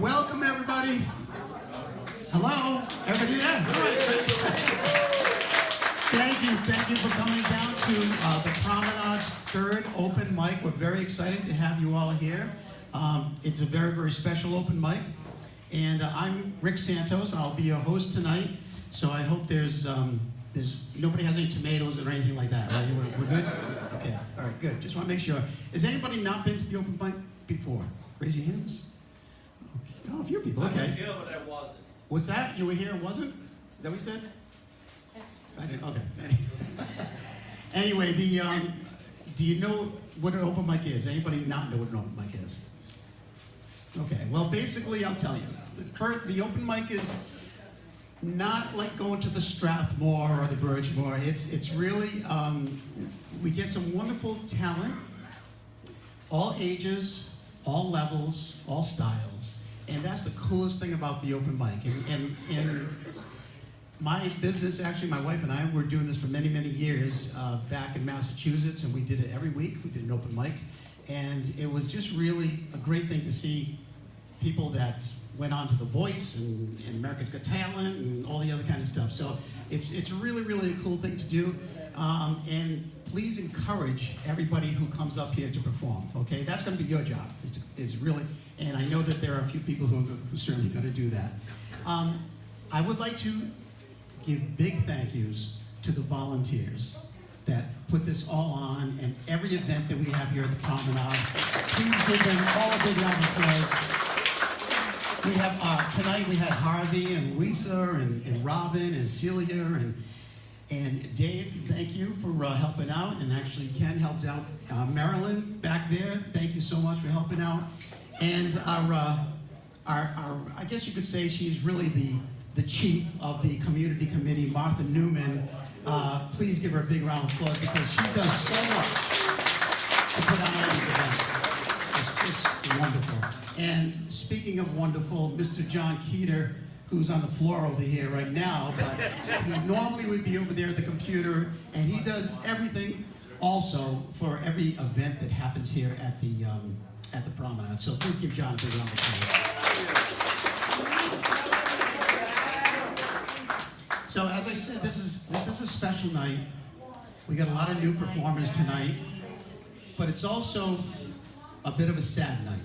Welcome, everybody. Hello, everybody there? Thank you for coming down to the Promenade's third open mic. We're very excited to have you all here. It's a very, very special open mic. And I'm Rick Santos. I'll be your host tonight. So I hope there's nobody has any tomatoes or anything like that, right? We're good? Okay, all right, good. Just want to make sure. Has anybody not been to the open mic before? Raise your hands. Okay. Oh, a few people, okay. I was here, but I wasn't. What's that? You were here and wasn't? Is that what you said? I didn't, okay. Anyway, do you know what an open mic is? Anybody not know what an open mic is? Okay, well, basically, I'll tell you. The open mic is not like going to the Strathmore or the Birchmore. It's really, we get some wonderful talent, all ages, all levels, all styles. And that's the coolest thing about the open mic. And my business, actually, my wife and I were doing this for many, many years back in Massachusetts, and we did it every week. We did an open mic. And it was just really a great thing to see people that went on to The Voice and America's Got Talent and all the other kind of stuff. So it's really, really a cool thing to do. And please encourage everybody who comes up here to perform, okay? That's gonna be your job, is really, and I know that there are a few people who are certainly gonna do that. I would like to give big thank yous to the volunteers that put this all on, and every event that we have here at the Promenade. Please give them all a big round of applause. We have, tonight we had Harvey and Lisa and Robin and Celia and Dave, thank you for helping out, and actually Ken helped out. Marilyn back there, thank you so much for helping out. And our I guess you could say she's really the chief of the community committee, Martha Newman. Please give her a big round of applause because she does so much to put on all these events. It's just wonderful. And speaking of wonderful, Mr. John Keeter, who's on the floor over here right now, but he normally would be over there at the computer, and he does everything also for every event that happens here at the Promenade. So please give John a big round of applause. So as I said, this is a special night. We got a lot of new performers tonight, but it's also a bit of a sad night.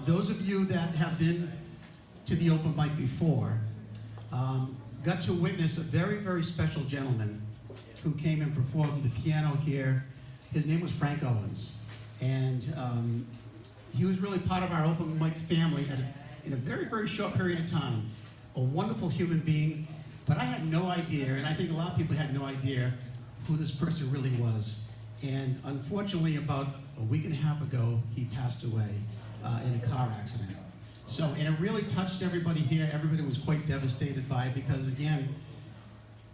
Those of you that have been to the open mic before got to witness a very, very special gentleman who came and performed the piano here. His name was Frank Owens, and he was really part of our open mic family in a very, very short period of time. A wonderful human being, but I had no idea, and I think a lot of people had no idea who this person really was. And unfortunately, about a week and a half ago, he passed away in a car accident. So, and it really touched everybody here. Everybody was quite devastated by it because, again,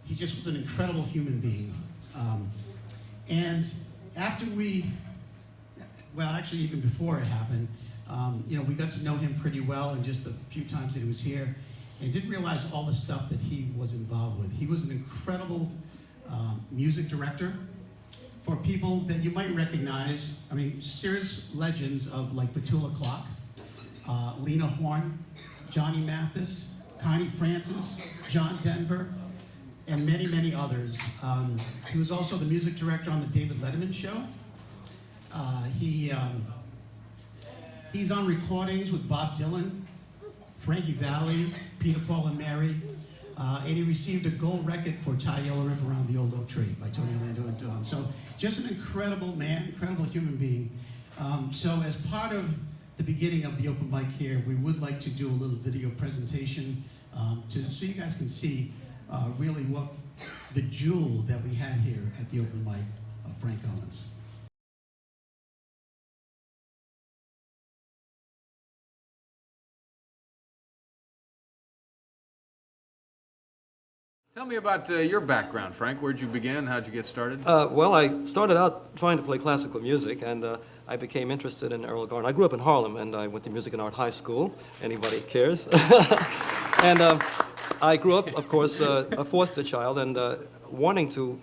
he just was an incredible human being. And after well, actually even before it happened, we got to know him pretty well in just a few times that he was here, and didn't realize all the stuff that he was involved with. He was an incredible music director for people that you might recognize. I mean, serious legends of like Petula Clark, Lena Horne, Johnny Mathis, Connie Francis, John Denver, and many, many others. He was also the music director on the David Letterman show. He's on recordings with Bob Dylan, Frankie Valli, Peter, Paul, and Mary, and he received a gold record for Tie Yellow River Around the Old Oak Tree by Tony Orlando and Dawn. So just an incredible man, incredible human being. So as part of the beginning of the open mic here, we would like to do a little video presentation so you guys can see really what the jewel that we had here at the open mic of Frank Owens. Tell me about your background, Frank. Where'd you begin? How'd you get started? Well, I started out trying to play classical music, and I became interested in Earl Garden. I grew up in Harlem, and I went to Music and Art High School. Anybody cares? And I grew up, of course, a foster child, and wanting to,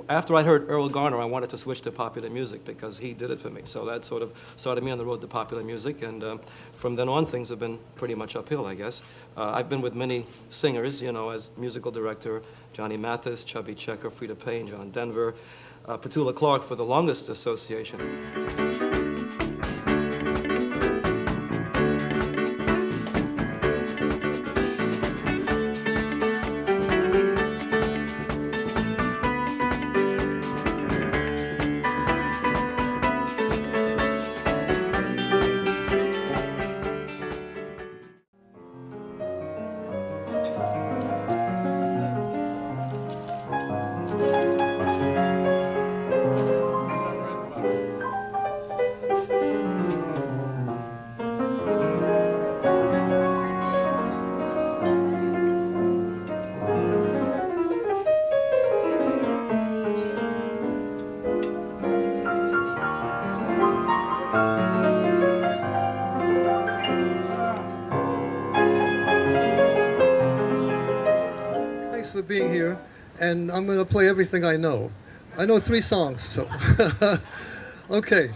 after I heard Earl Garner, I wanted to switch to popular music because he did it for me. So that sort of started me on the road to popular music, and from then on, things have been pretty much uphill, I guess. I've been with many singers, you know, as musical director, Johnny Mathis, Chubby Checker, Frida Payne, John Denver, Petula Clark for the longest association. Thanks for being here, and I'm going to play everything I know. I know 3 songs, so okay.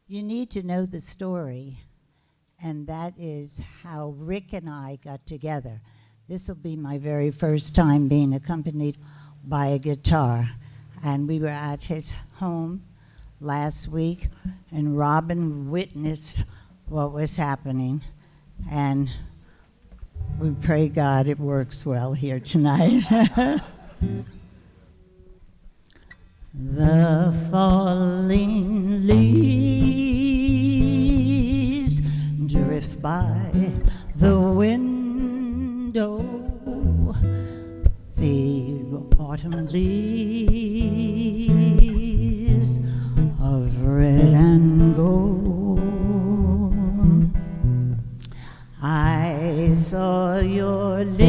You need to know the story, and that is how Rick and I got together. This will be my very first time being accompanied by a guitar, and we were at his home last week, and Robin witnessed what was happening, and we pray God it works well here tonight. The falling leaves drift by the window, the autumn leaves of red and gold. I saw your lips,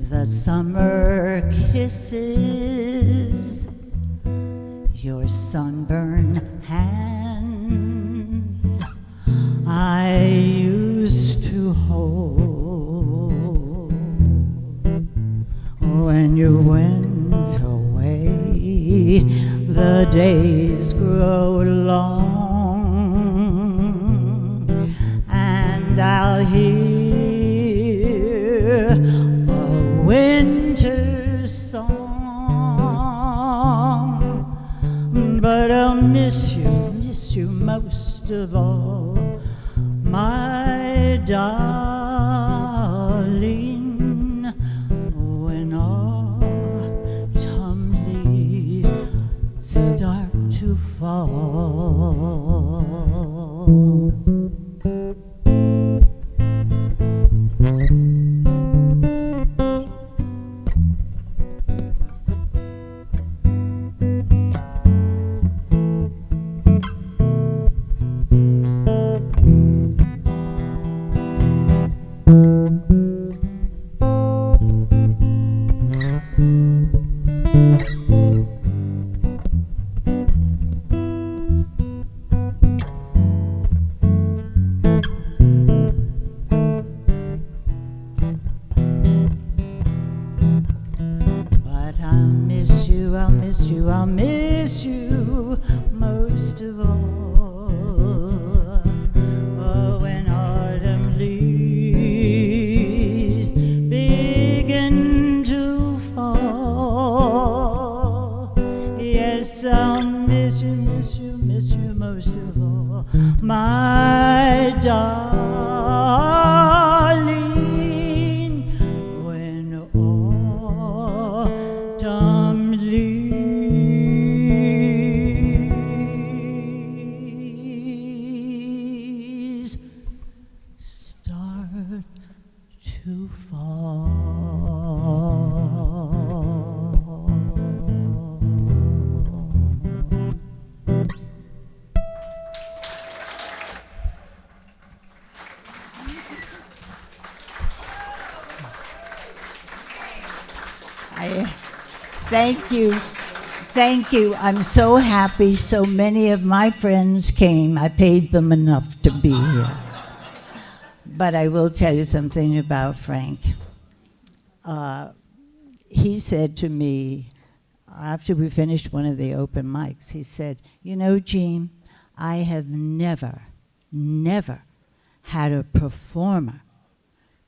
the summer kisses, your sunburned hands I used to hold. When you went away, the days grow long, and I'll hear a winter song, but I'll miss you most of all, my darling, when autumn leaves start to fall. miss you, I'll miss you, I'll miss you most of all. Oh, when autumn leaves begin to fall, yes, I'll miss you, miss you, miss you most of all, my darling, when autumn leaves start to fall. Thank you. Thank you. I'm so happy so many of my friends came. I paid them enough to be here. But I will tell you something about Frank. He said to me, after we finished one of the open mics, he said, you know, Jean, I have never had a performer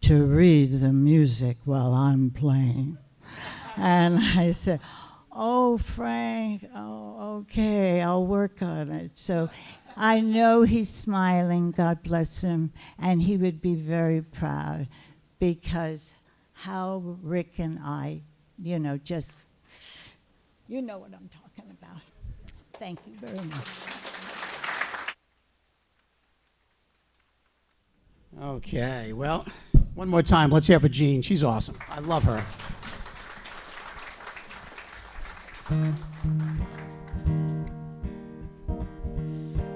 to read the music while I'm playing. And I said, oh, Frank, oh, okay, I'll work on it. So I know he's smiling, God bless him, and he would be very proud because how Rick and I, you know, just, you know what I'm talking about. Thank you very much. Okay, well, one more time. Let's hear it for Jean. She's awesome. I love her.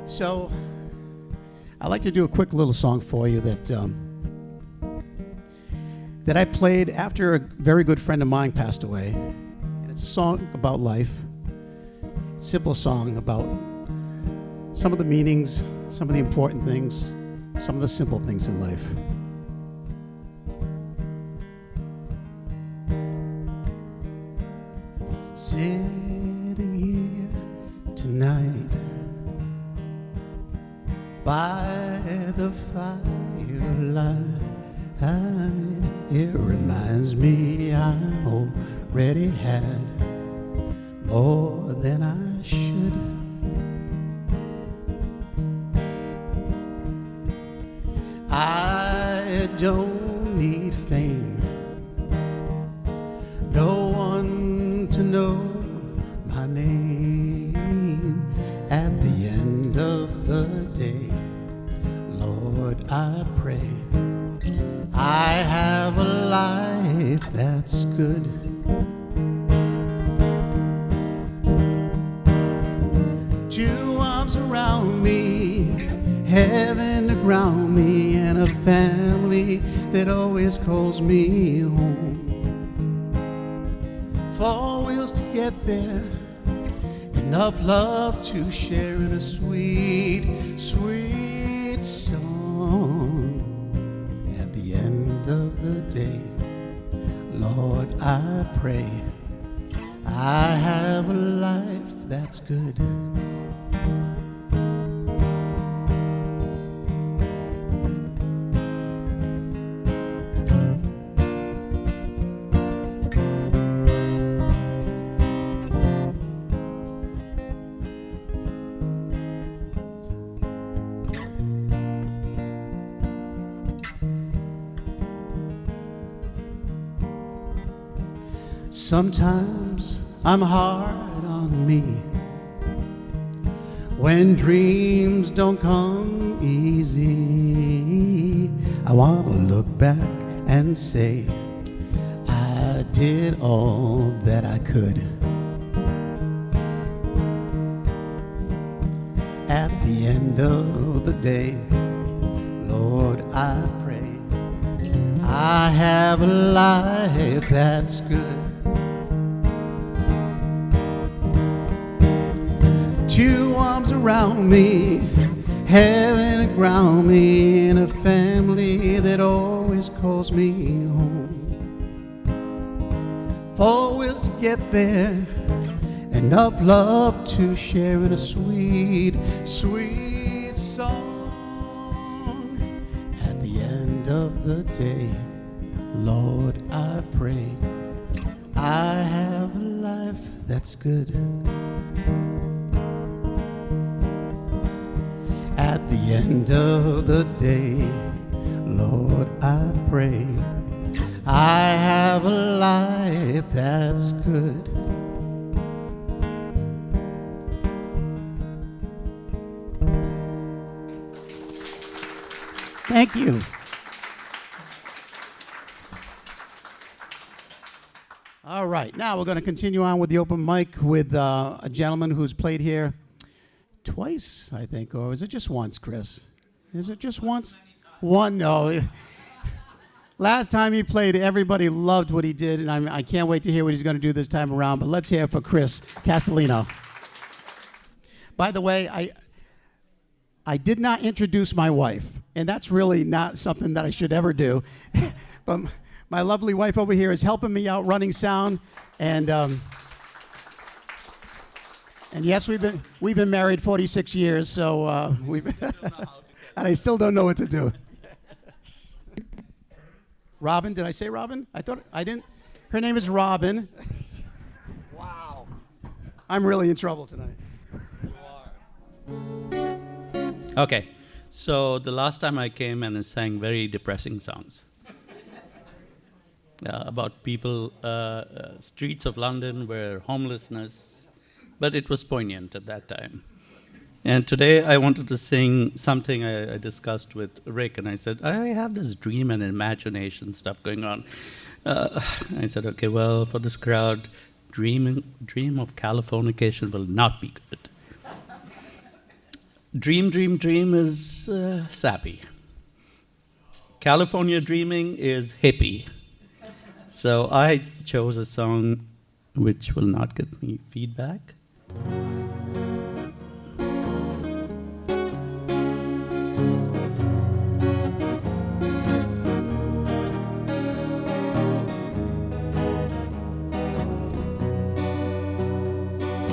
So, I'd like to do a quick little song for you that I played after a very good friend of mine passed away. And it's a song about life. Simple song about some of the meanings, some of the important things, some of the simple things in life. Sitting here tonight by the firelight, it reminds me I already had more than I should. I don't need fame, no one to know my name. At the end of the day, Lord, I pray I have a life that's good. Two arms around me, heaven to ground me, and a family that always calls me home. 4 wheels to get there, enough love to share in a sweet, sweet song. At the end of the day, Lord, I pray I have a life that's good. Sometimes I'm hard on me when dreams don't come easy. I want to look back and say I did all that I could. At the end of the day, Lord, I pray I have a life that's good. Two arms around me, heaven around me, and a family that always calls me home. always to get there. Enough love to share in a sweet, sweet song. At the end of the day, Lord, I pray I have a life that's good. At the end of the day, Lord, I pray I have a life that's good. Thank you. All right, now we're going to continue on with the open mic with a gentleman who's played here twice, I think, or is it just once, Chris? Is it just once? One, no. Last time he played, everybody loved what he did, and I can't wait to hear what he's going to do this time around, but let's hear it for Chris Castellino. By the way, I did not introduce my wife, and that's really not something that I should ever do. But my lovely wife over here is helping me out running sound, and yes, we've been married 46 years, so and I still don't know what to do. Robin, did I say Robin? I thought I didn't. Her name is Robin. Wow. I'm really in trouble tonight. Okay, so the last time I came and sang very depressing songs about people, streets of London where homelessness, but it was poignant at that time. And today I wanted to sing something I discussed with Rick, and I said, I have this dream and imagination stuff going on. I said, okay, well, for this crowd, dream of Californication will not be good. Dream is sappy. California dreaming is hippie. So I chose a song which will not get me feedback.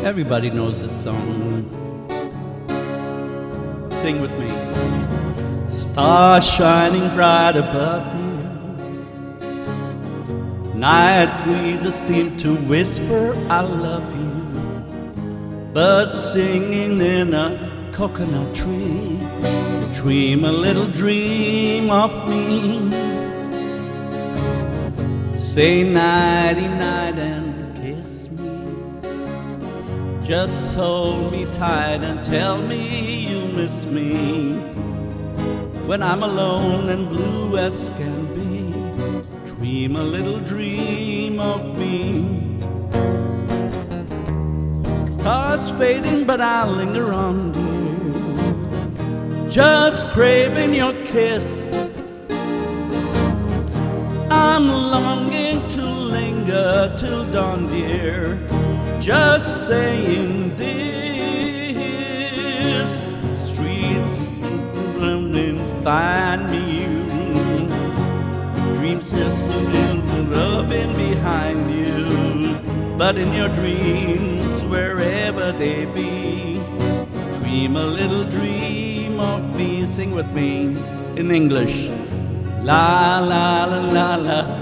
Everybody knows this song. Sing with me. Stars shining bright above you. Night breezes seem to whisper, I love you. Birds singing in a coconut tree. Dream a little dream of me. Say nighty-night and kiss me. Just hold me tight and tell me you miss me. When I'm alone and blue as can be, dream a little dream of me. Stars fading, but I'll linger on, dear. Just craving your kiss. I'm longing to linger till dawn, dear. Just saying this. Streets running, find me you. Dreams just moving, rubbing behind you. But in your dreams, wherever they be, dream a little dream of me. Sing with me in English. La la la la la.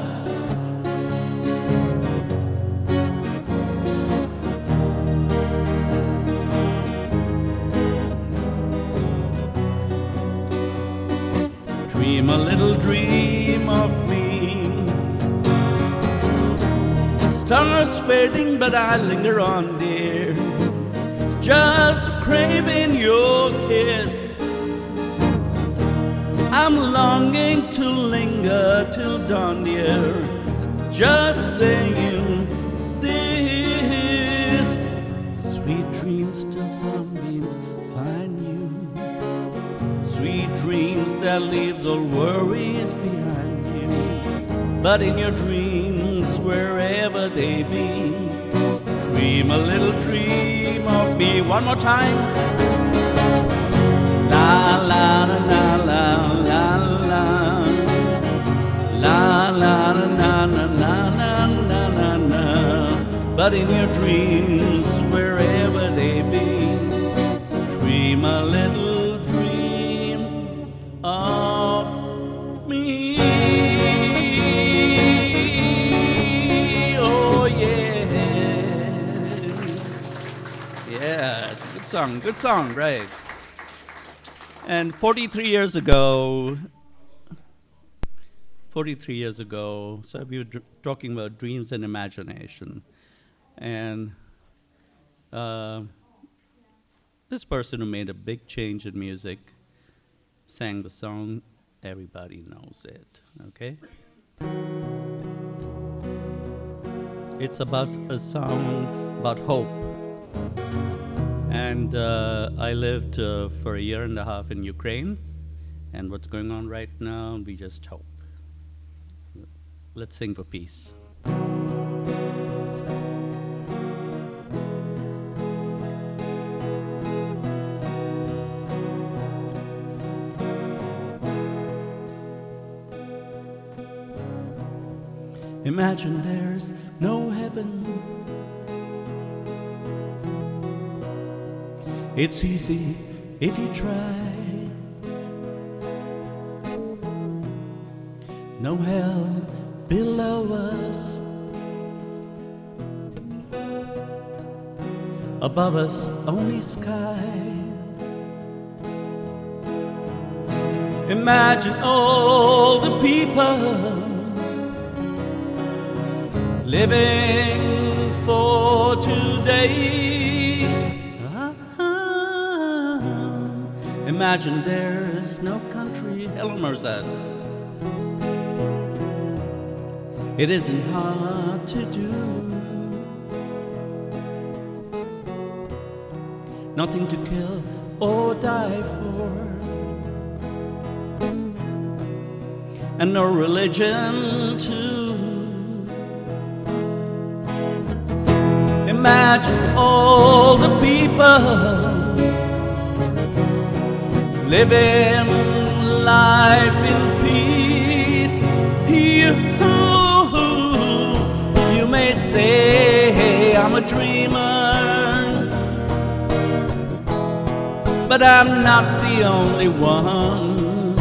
Dream a little dream of me. Stars fading, but I linger on, dear. Just craving your kiss. I'm longing to linger till dawn, dear. Just saying this. Sweet dreams till sunbeams find you. Sweet dreams that leaves all worries behind you. But in your dreams, wherever they be, dream a little dream of me. One more time. La la la la la la la la la la la la la la la. but in your dreams, wherever they be, dream a little dream of me. Oh yeah, yeah, it's a good song, right? And 43 years ago, so we were talking about dreams and imagination. And this person who made a big change in music sang the song, everybody knows it, okay? It's about a song about hope. And I lived for a year and a half in Ukraine, and what's going on right now, we just hope. Let's sing for peace. Imagine there's no heaven. It's easy if you try. No hell below us. Above us only sky. Imagine all the people living for today. Imagine there's no country. Helen Merzad. It isn't hard to do. Nothing to kill or die for, and no religion too. Imagine all the people living life in peace. You may say I'm a dreamer, but I'm not the only one.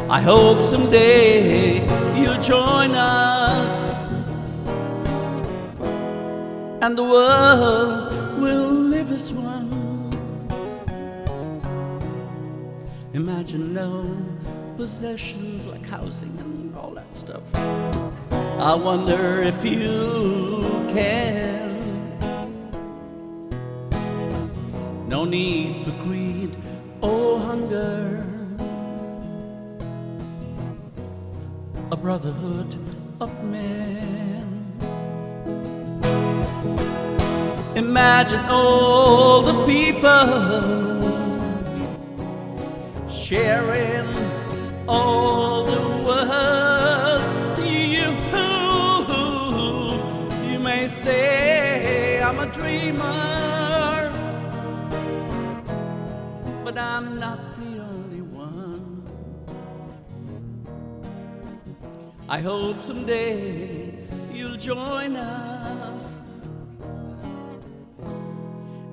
I hope someday you'll join us, and the world will live as one. Imagine no possessions like housing and all that stuff. I wonder if you can. No need for greed or hunger. A brotherhood of men. Imagine all the people sharing all the world. You may say I'm a dreamer, but I'm not the only one. I hope someday you'll join us,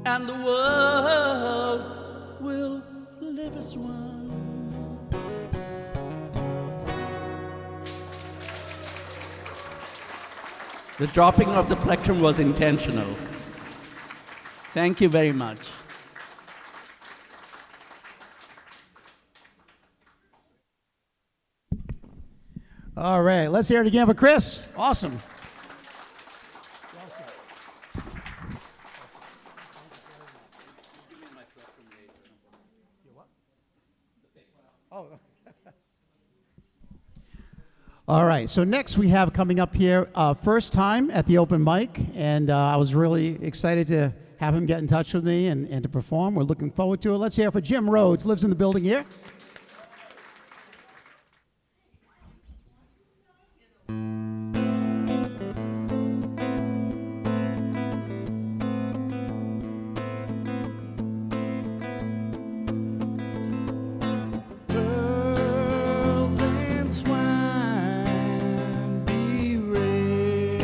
and the world will live as one. The dropping of the plectrum was intentional. Thank you very much. All right, let's hear it again for Chris. Awesome. All right, so next we have coming up here, first time at the open mic, and I was really excited to have him get in touch with me and to perform. We're looking forward to it. Let's hear it for Jim Rhodes, lives in the building here. Pearls and swine, be red.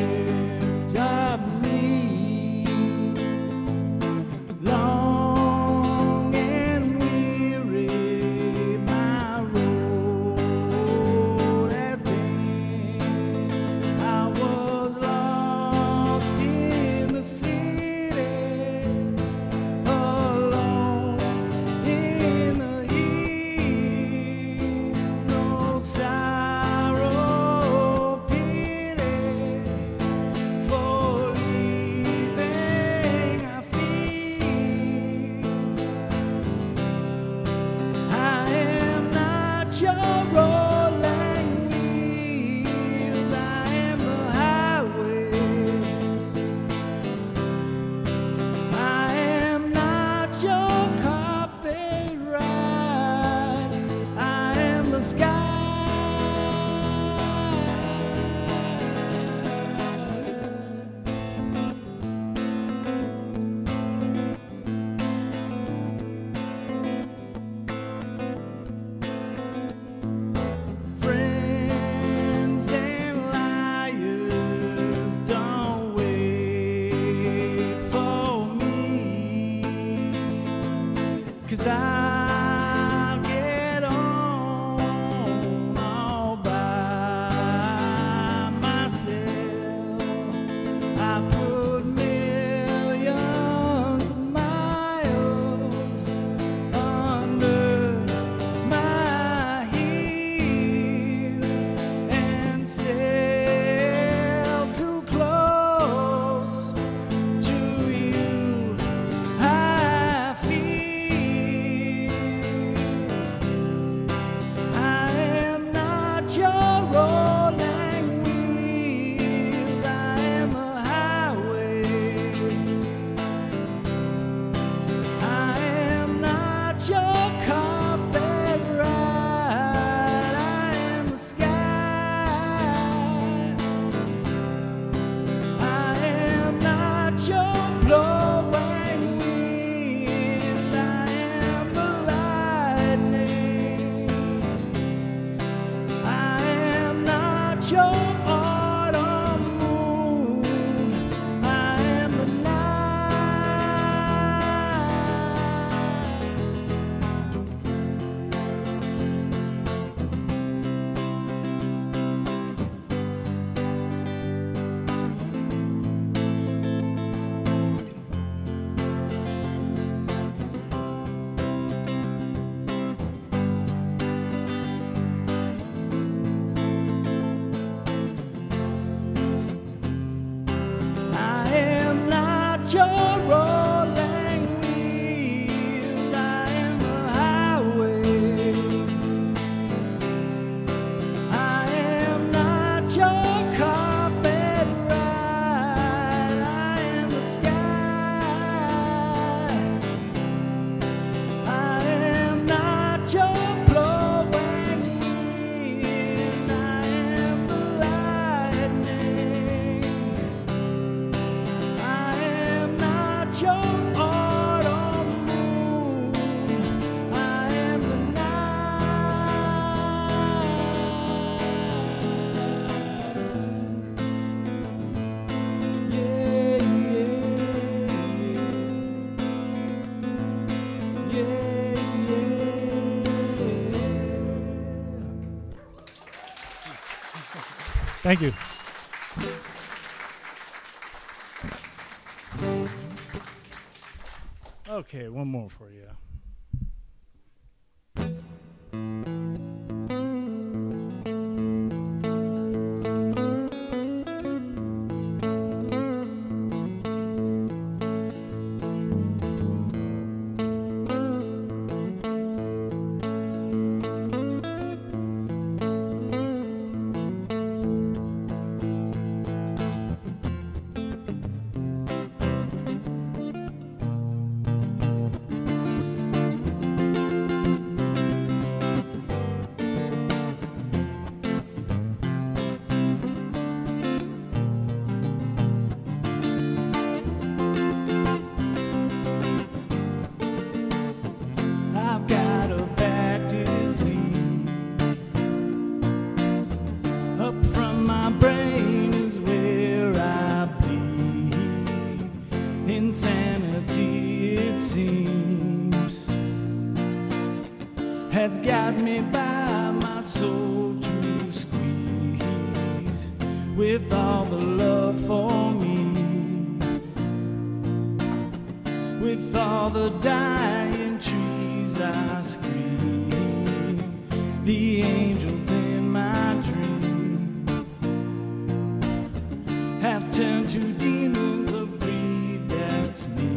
not your rolling wheels. I am the highway. I am not your carpet ride. I am the sky. I am not your blowing wind. I am the lightning. I am not your autumn moon. I am the night. Yeah, yeah, yeah. Thank you. Okay, one more for you. I've got a back disease. Up from my brain is where I bleed. Insanity, it seems, has got me by my soul to squeeze. With all the love for me, with all the dying trees I scream, the angels in my dream have turned to demons of greed, that's me.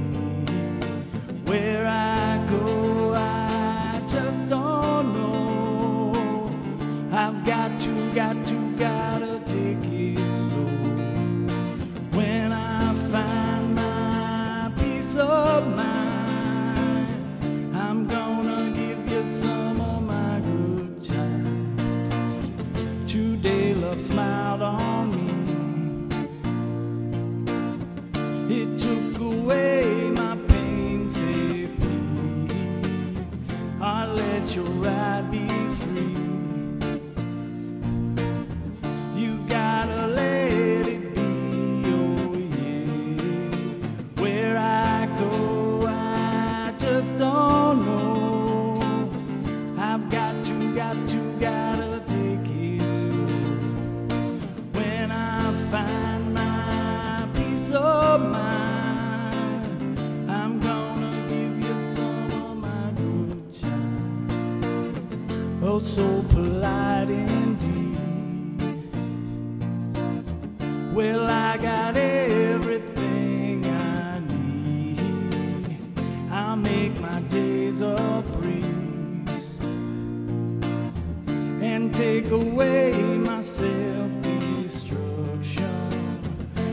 Where I go, I just don't know. I've got to gotta take it slow. When I find my peace of mind, I'm gonna give you some of my good time. Today love smiled on me. It took away my pain, say please, I'll let your ride be free. You've gotta let it be, oh yeah. Where I go, I just don't know. I've got to gotta take it slow. When I find my peace of mind, I'm gonna give you some of my good time. Oh, so polite indeed. Well, I got everything I need. I'll make my days a breeze and take away my self-destruction.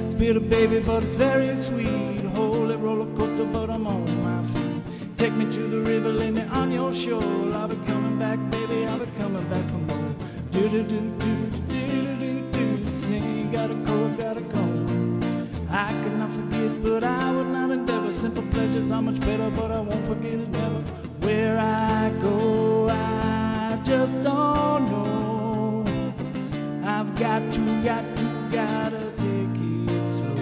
It's bitter, baby, but it's very sweet. Holy roller coaster, but I'm on my feet. Take me to the river, lay me on your shore. I'll be coming back, baby, I'll be coming back for more. Do do do do do do do do. Sing, gotta go, gotta go. I could not forget, but I would not endeavor. Simple pleasures are much better, but I won't forget it never. Where I go, I just don't know. I've got to gotta take it slow.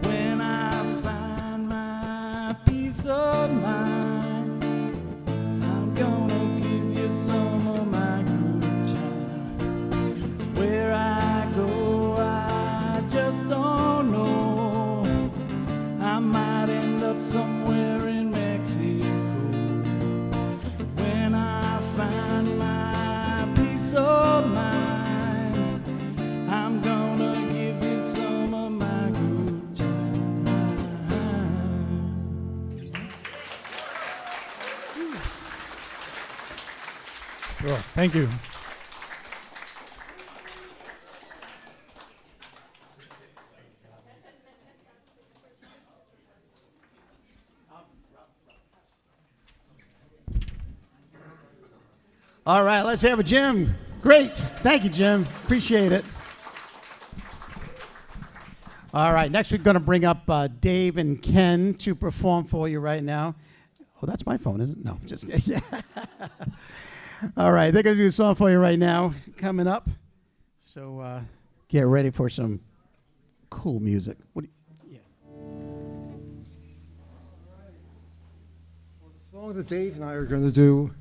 When I find my peace of mind, I'm gonna give you some of my good time. Where I go, I just don't know. I might end up somewhere in Mexico. When I find my peace of mind, I'm gonna give you some of my good time. Sure. Thank you. All right, let's have a Jim. Great. Thank you, Jim. Appreciate it. All right, next we're going to bring up Dave and Ken to perform for you right now. Oh, that's my phone, isn't it? No, just kidding. All right, they're going to do a song for you right now coming up. So get ready for some cool music. What do you, Well, the song that Dave and I are going to do,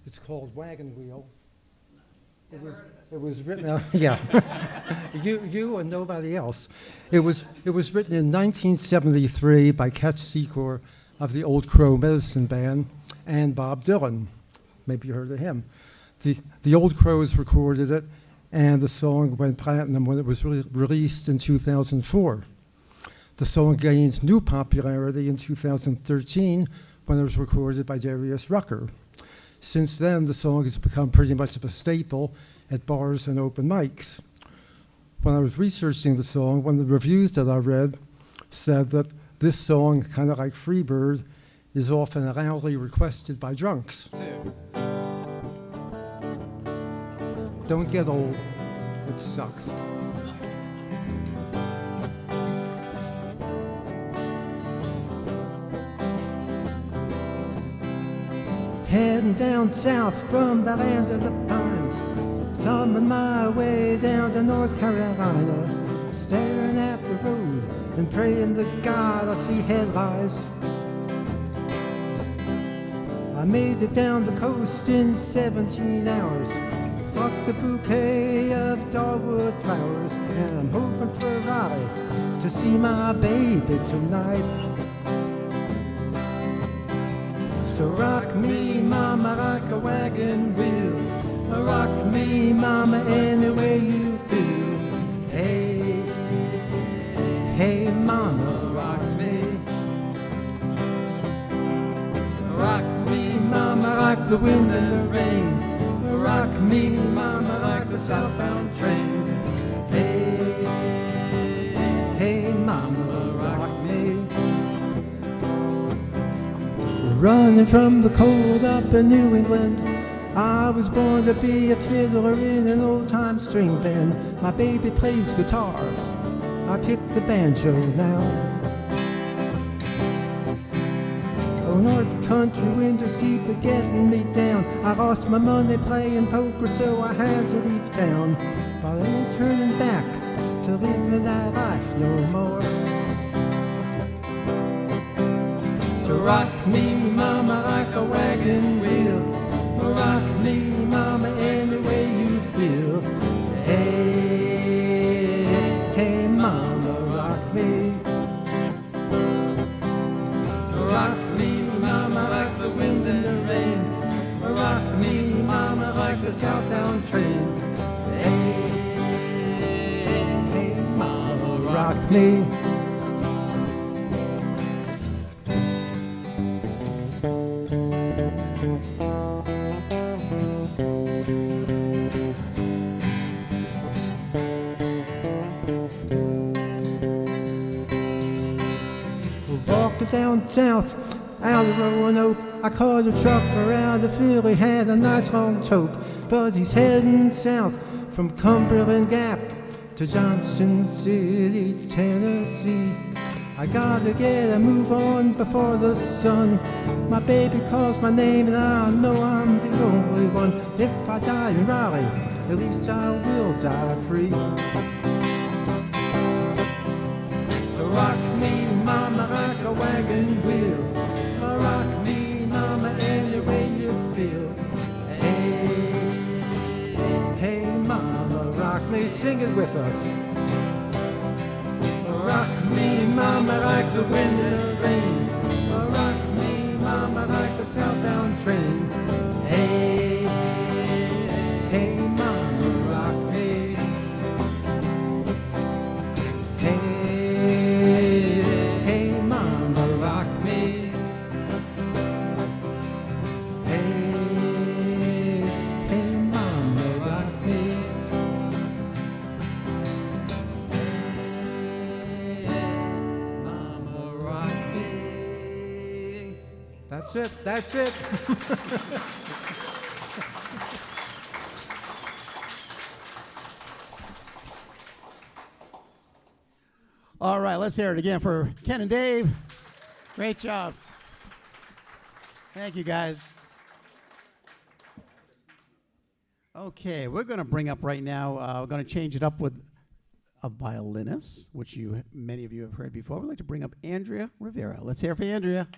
it's called Wagon Wheel. It was written out, yeah, you and nobody else. It was written in 1973 by Cat Secor of the Old Crow Medicine Band and Bob Dylan. Maybe you heard of him. The Old Crows recorded it, and the song went platinum when it was released in 2004. The song gained new popularity in 2013 when it was recorded by Darius Rucker. Since then, the song has become pretty much of a staple at bars and open mics. When I was researching the song, one of the reviews that I read said that this song, kind of like Freebird, is often loudly requested by drunks. Don't get old. It sucks. Heading down south from the land of the pines, thumbing my way down to North Carolina, staring at the road and praying to God I see headlights. I made it down the coast in 17 hours, plucked a bouquet of dogwood flowers, and I'm hoping for a ride to see my baby tonight. So rock me, mama, like a wagon wheel. Rock me, mama, any way you feel. Hey, hey, mama, rock me. Rock me, mama, like the wind and the rain. Rock me, mama, like the southbound train. Hey, hey, mama, rock me. Running from the cold up in New England, I was born to be a fiddler in an old-time string band. My baby plays guitar, I pick the banjo now. Oh, North Country winters keep getting me down. I lost my money playing poker, so I had to leave town. But I ain't turning back to living that life no more. So rock me, mama, like a wagon wheel. Rock me, mama, any way you feel. Hey, hey, mama, rock me. Rock me, mama, like the wind and the rain. Rock me, mama, like the southbound train. Hey, hey, mama, rock me. Down south, out of Roanoke, I caught a trucker out of Philly, had a nice long tote, but he's heading south from Cumberland Gap to Johnson City, Tennessee. I gotta get a move on before the sun. My baby calls my name and I know I'm the only one. If I die in Raleigh, at least I will die free. So rock me, mama, like a wagon wheel. Rock me, mama, any way you feel. Hey, hey, mama, rock me, sing it with us. Rock me, mama, like the wind and the rain. Rock me, mama, like the southbound train. Hey, hey, mama, rock me. Hey, hey, mama, rock me. Hey, hey, That's it. That's it. All right, let's hear it again for Ken and Dave. Great job. Thank you, guys. Okay, we're going to bring up right now, we're going to change it up with a violinist, which many of you have heard before. We'd like to bring up Andrea Rivera. Let's hear it for Andrea.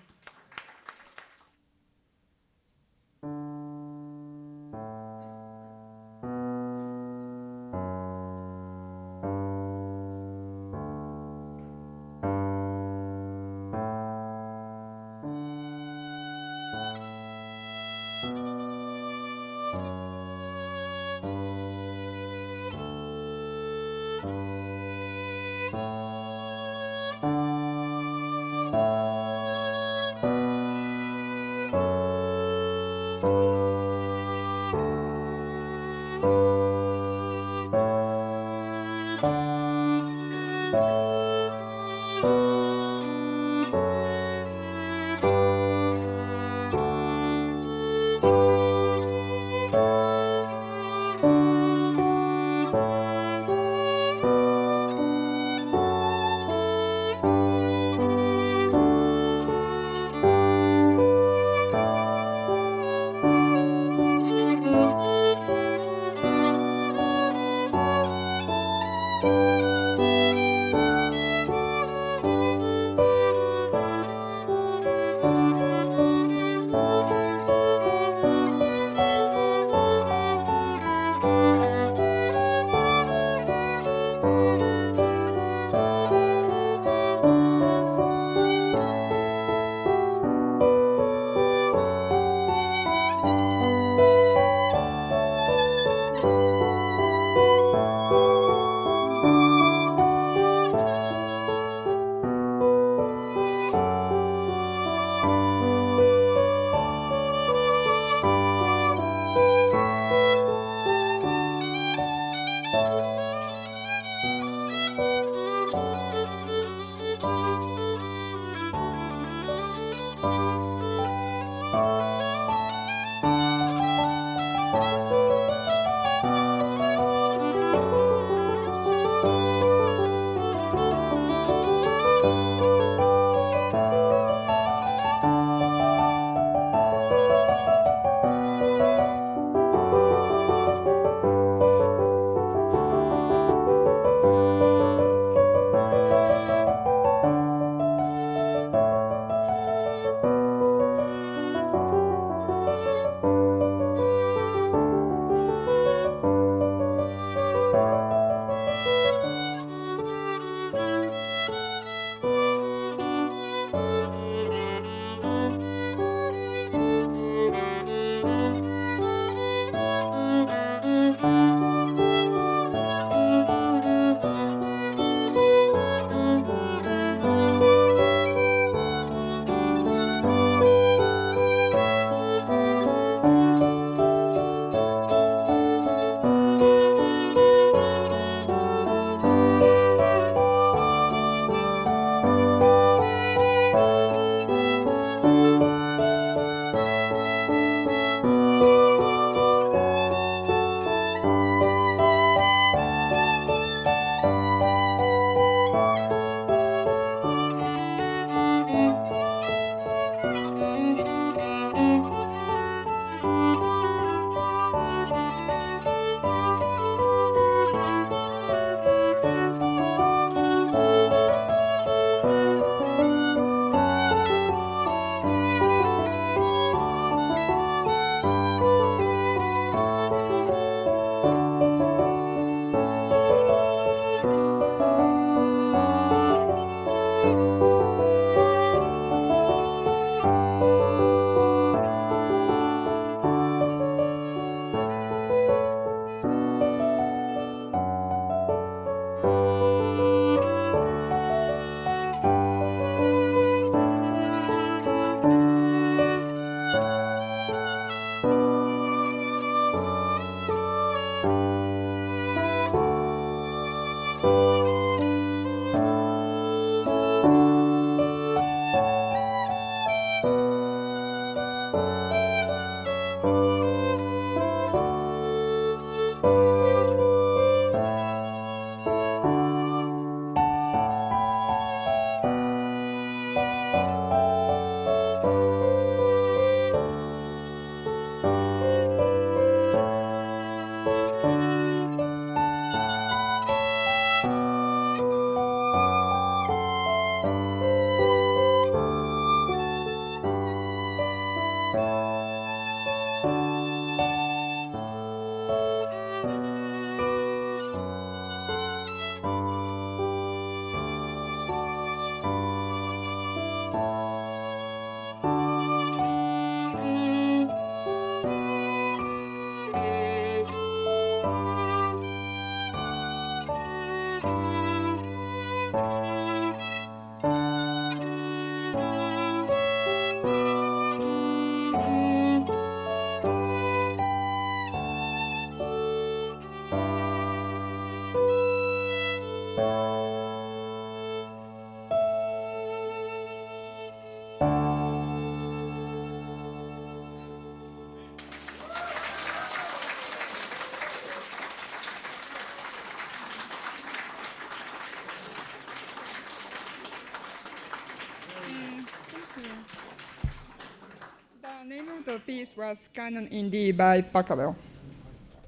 The name of the piece was Canon in D by Pachelbel.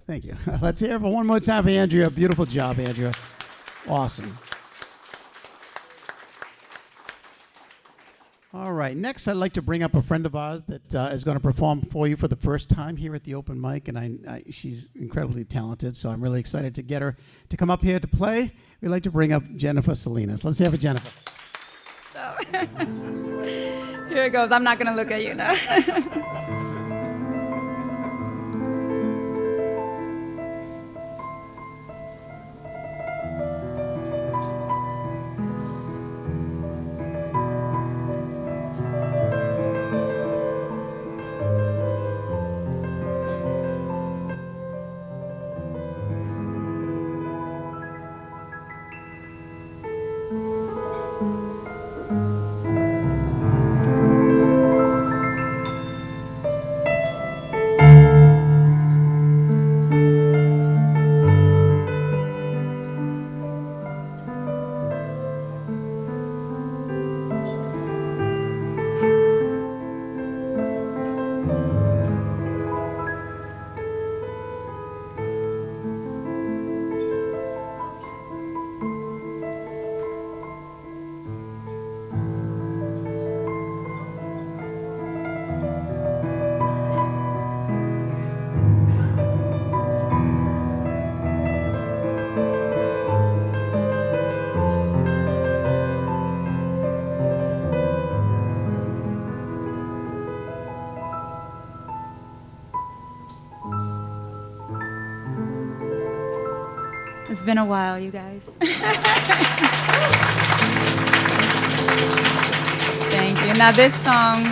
Thank you. Let's hear it for one more time for Andrea. Beautiful job, Andrea. Awesome. All right, next I'd like to bring up a friend of ours that is going to perform for you for the first time here at the open mic, and she's incredibly talented, so I'm really excited to get her to come up here to play. We'd like to bring up Jennifer Salinas. Let's hear it for Jennifer. So, here it goes. I'm not going to look at you now. It's been a while, you guys. Thank you. Now this song,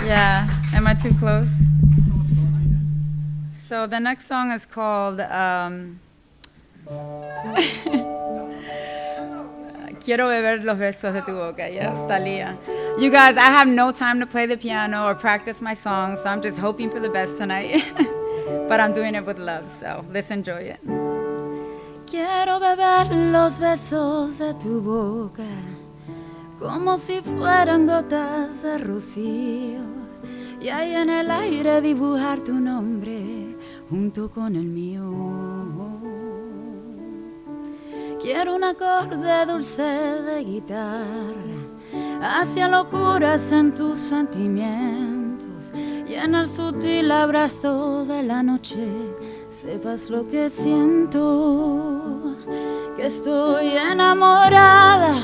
yeah, am I too close? So the next song is called Quiero beber los besos de tu boca, yeah, Thalia. You guys, I have no time to play the piano or practice my songs, so I'm just hoping for the best tonight. But I'm doing it with love, so let's enjoy it. Quiero beber los besos de tu boca como si fueran gotas de rocío y ahí en el aire dibujar tu nombre junto con el mío. Quiero un acorde dulce de guitarra hacia locuras en tus sentimientos y en el sutil abrazo de la noche sepas lo que siento, que estoy enamorada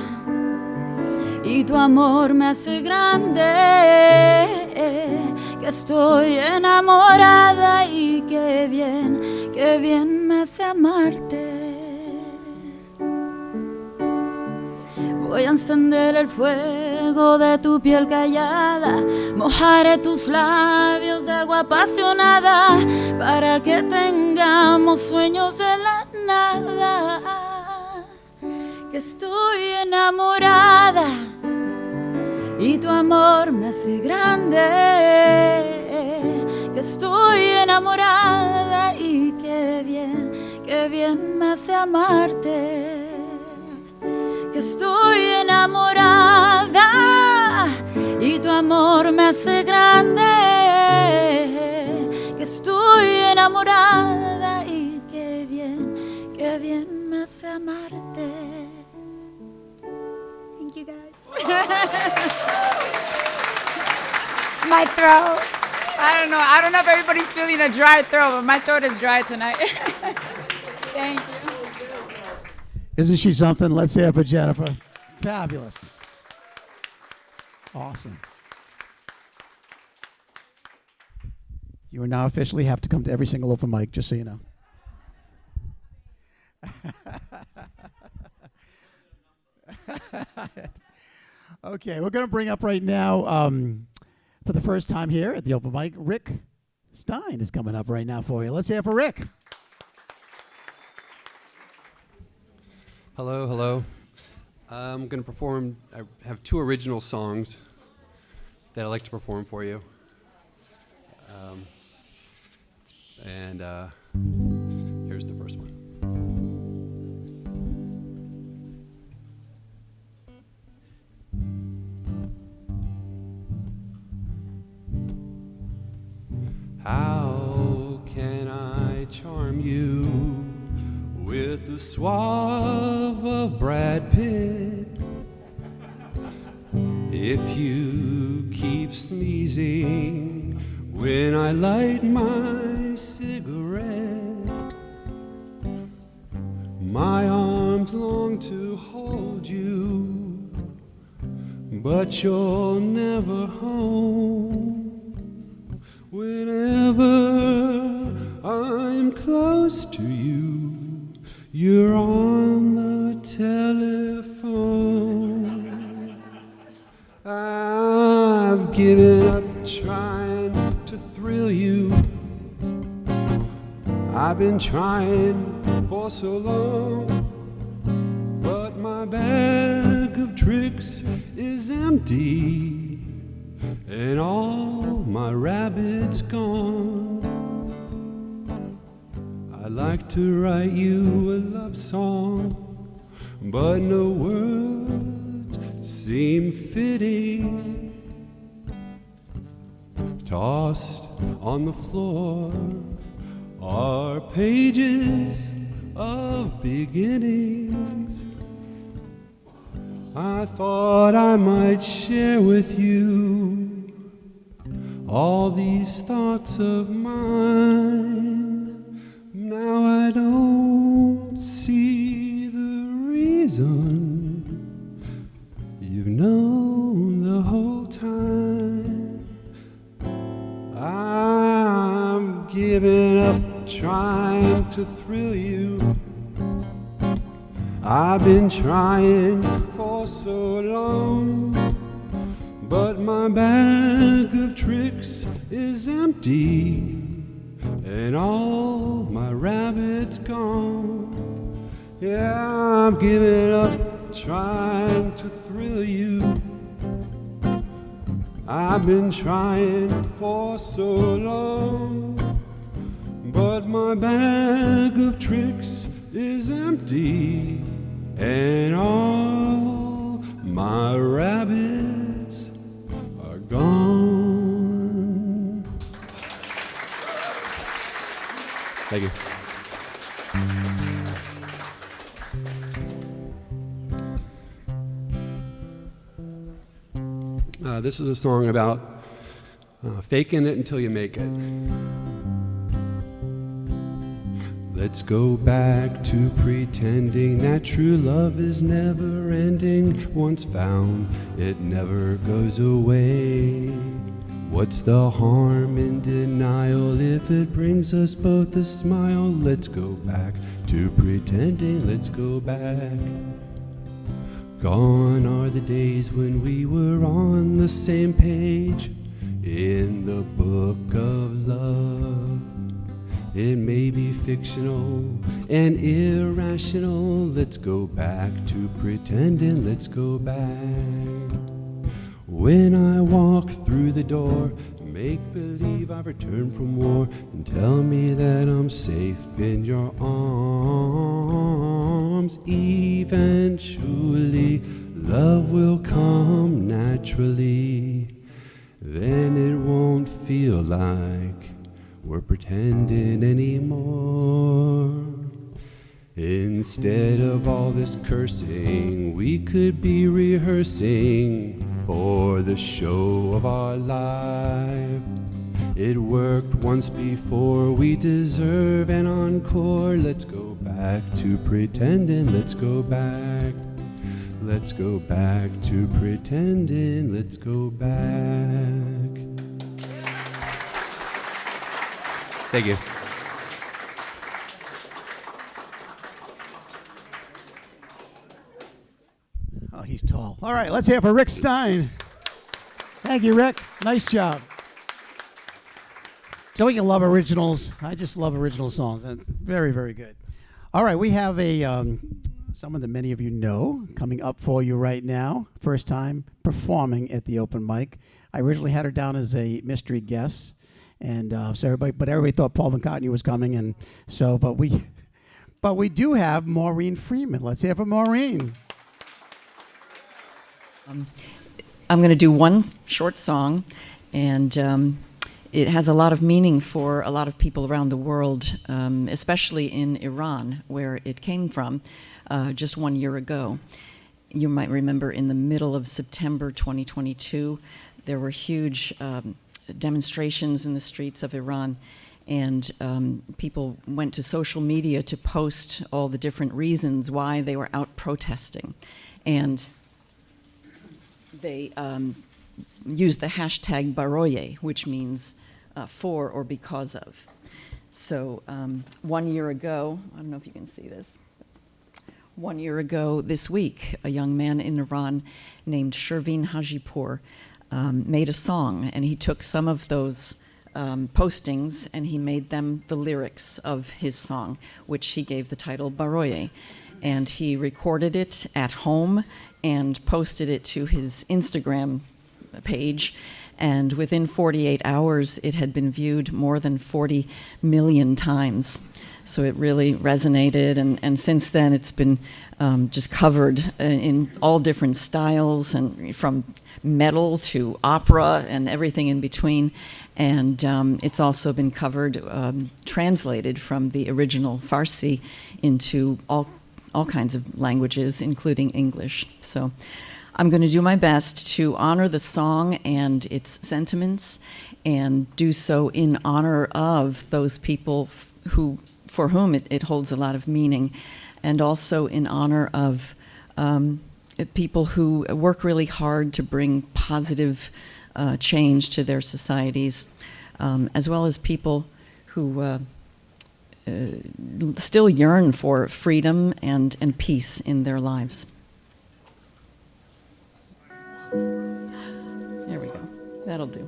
y tu amor me hace grande, que estoy enamorada y qué bien me hace amarte. Voy a encender el fuego de tu piel callada, mojaré tus labios de agua apasionada para que tengamos sueños de la nada. Que estoy enamorada y tu amor me hace grande. Que estoy enamorada y qué bien me hace amarte. Que estoy enamorada y tu amor me hace grande, que estoy enamorada y qué bien me hace amarte. Thank you guys. My throat. I don't know if everybody's feeling a dry throat, but my throat is dry tonight. Thank you. Isn't she something? Let's hear it for Jennifer. Fabulous. Awesome. You are now officially have to come to every single open mic, just so you know. Okay, we're going to bring up right now, for the first time here at the open mic, Rick Stein is coming up right now for you. Let's hear it for Rick. Hello, hello. I'm going to perform, I have 2 original songs that I'd like to perform for you. And here's the first one. How can I charm you with the suave of Brad Pitt if you keep sneezing when I light my cigarette? My arms long to hold you, but you're never home. Whenever I'm close to you, you're on the telephone. I've given up trying to thrill you. I've been trying for so long, but my bag of tricks is empty and all my rabbits gone. I like to write you a love song, but no words seem fitting. Tossed on the floor are pages of beginnings. I thought I might share with you all these thoughts of mine. Now I don't see the reason. You've known the whole time. I'm giving up trying to thrill you. I've been trying for so long, but my bag of tricks is empty and all my rabbits gone. Yeah, I'm giving up trying to thrill you. I've been trying for so long, but my bag of tricks is empty and all my rabbits are gone. Thank you. This is a song about faking it until you make it. Let's go back to pretending that true love is never ending. Once found, it never goes away. What's the harm in denial if it brings us both a smile? Let's go back to pretending, let's go back. Gone are the days when we were on the same page in the book of love. It may be fictional and irrational. Let's go back to pretending, let's go back. When I walk through the door, make believe I've returned from war and tell me that I'm safe in your arms. Eventually, love will come naturally. Then it won't feel like we're pretending anymore. Instead of all this cursing, we could be rehearsing for the show of our life. It worked once before, we deserve an encore. Let's go back to pretending, let's go back. Let's go back to pretending, let's go back. Thank you. Oh, he's tall. All right, let's hear it for Rick Stein. Thank you, Rick. Nice job. Don't you love originals? I just love original songs. And very, very good. All right, we have a someone that many of you know, coming up for you right now. First time performing at the open mic. I originally had her down as a mystery guest, and so everybody thought Paul McCartney was coming, and so, but we do have Maureen Freeman. Let's hear from Maureen. I'm going to do one short song, and it has a lot of meaning for a lot of people around the world, especially in Iran, where it came from just 1 year ago. You might remember in the middle of September 2022, there were huge demonstrations in the streets of Iran, and people went to social media to post all the different reasons why they were out protesting. And they used the hashtag Baroye, which means for or because of. So 1 year ago, I don't know if you can see this. 1 year ago this week, a young man in Iran named Shervin Hajipour made a song, and he took some of those postings and he made them the lyrics of his song, which he gave the title Baroye. And he recorded it at home and posted it to his Instagram page. And within 48 hours, it had been viewed more than 40 million times. So it really resonated, and since then it's been just covered in all different styles, and from metal to opera and everything in between. And it's also been covered, translated from the original Farsi into all kinds of languages, including English. So I'm going to do my best to honor the song and its sentiments, and do so in honor of those people for whom it holds a lot of meaning, and also in honor of people who work really hard to bring positive change to their societies, as well as people who still yearn for freedom and peace in their lives. There we go. That'll do.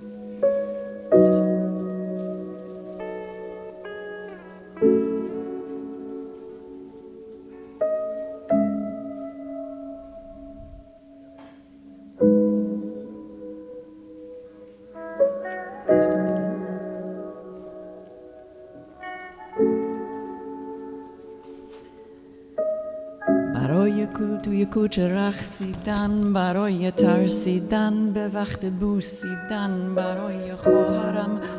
توی کوچه رقصیدن، برای ترسیدن به وقت بوسیدن، برای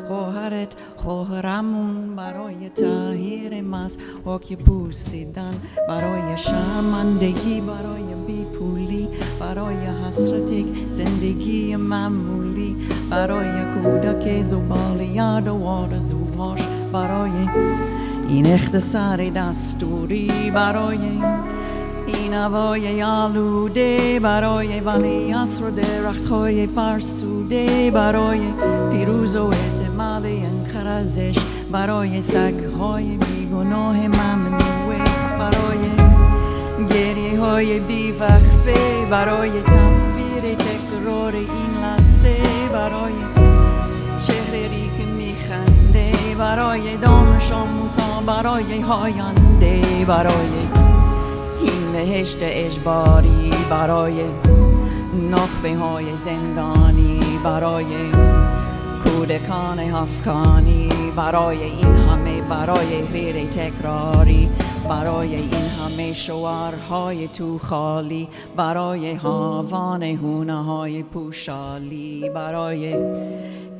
خواهرت خواهرمون، برای تغییر مسواک پوسیدن، برای شرمندگی، برای بیپولی، برای حسرت یک زندگی معمولی، برای کودک زبال یاد و آرزوهاش، برای این اختصار دستوری، برای این هوای آلوده، برای ولی عصر و درخت‌های فرسوده، برای پیروز و احتمال انقراضش، برای سگ‌های بیگناه ممنوعه، برای گریه‌های بی‌وقفه، برای تصویر تکرار این لحظه، برای چهره‌ای که میخنده، برای دانش آموزان، برای آینده، برای این بهشت اجباری، برای نخبه های زندانی، برای کودکان افغانی، برای این همه، برای غیر تکراری، برای این همه شوارهای تو خالی، برای هاوان هونه های پوشالی، برای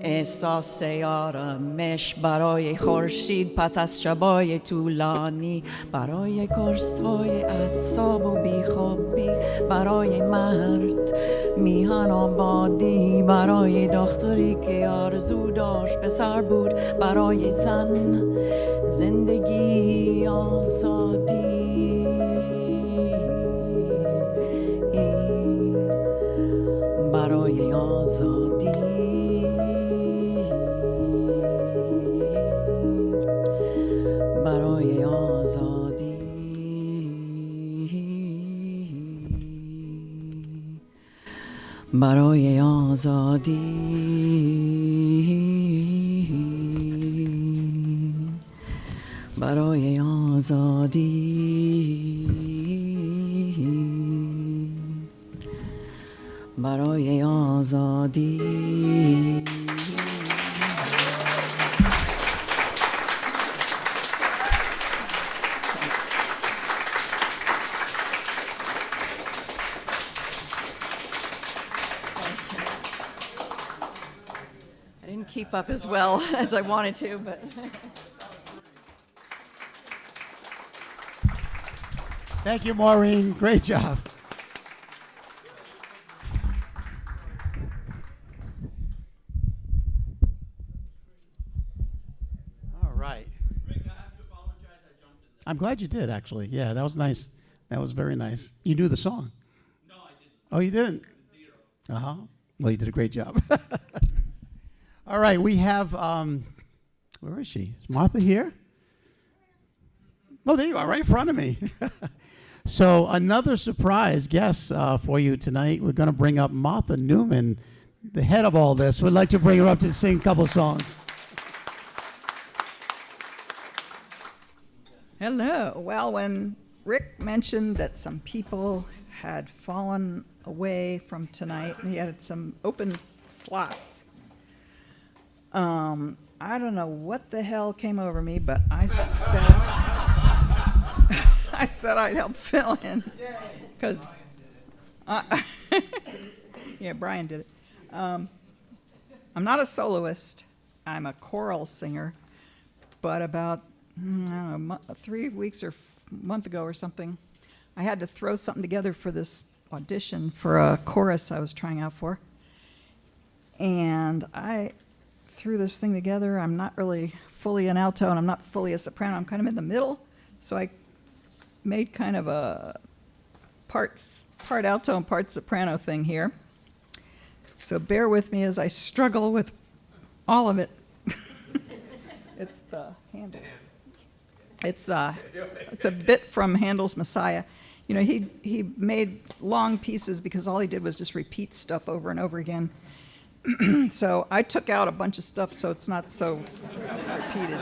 احساس آرامش، برای خورشید پس از شبای طولانی، برای قرص‌های اعصاب و بیخوابی، برای مرد میهن آبادی، برای دختری که آرزو داشت پسر بود، برای زن زندگی آزادی، برای آزادی، برای آزادی، برای آزادی، برای آزادی. برای آزادی. I didn't keep up as well as I wanted to, but. Thank you, Maureen. Great job. All right. I'm glad you did, actually. Yeah, that was nice. That was very nice. You knew the song? No, I didn't. Oh, you didn't? Zero. Uh-huh. Well, you did a great job. All right, we have, where is she? Is Martha here? Oh, there you are, right in front of me. So another surprise guest for you tonight. We're going to bring up Martha Newman, the head of all this. We'd like to bring her up to sing a couple songs. Hello. Well, when Rick mentioned that some people had fallen away from tonight and he had some open slots, I don't know what the hell came over me, but I said I'd help fill in because yeah, Brian did it. I'm not a soloist. I'm a choral singer, but about I don't know, 3 weeks or month ago or something, I had to throw something together for this audition for a chorus I was trying out for. And I threw this thing together. I'm not really fully an alto and I'm not fully a soprano. I'm kind of in the middle. So I made kind of a part alto and part soprano thing here. So bear with me as I struggle with all of it. It's the handle. It's a bit from Handel's Messiah. You know, he made long pieces because all he did was just repeat stuff over and over again. So I took out a bunch of stuff so it's not so repeated.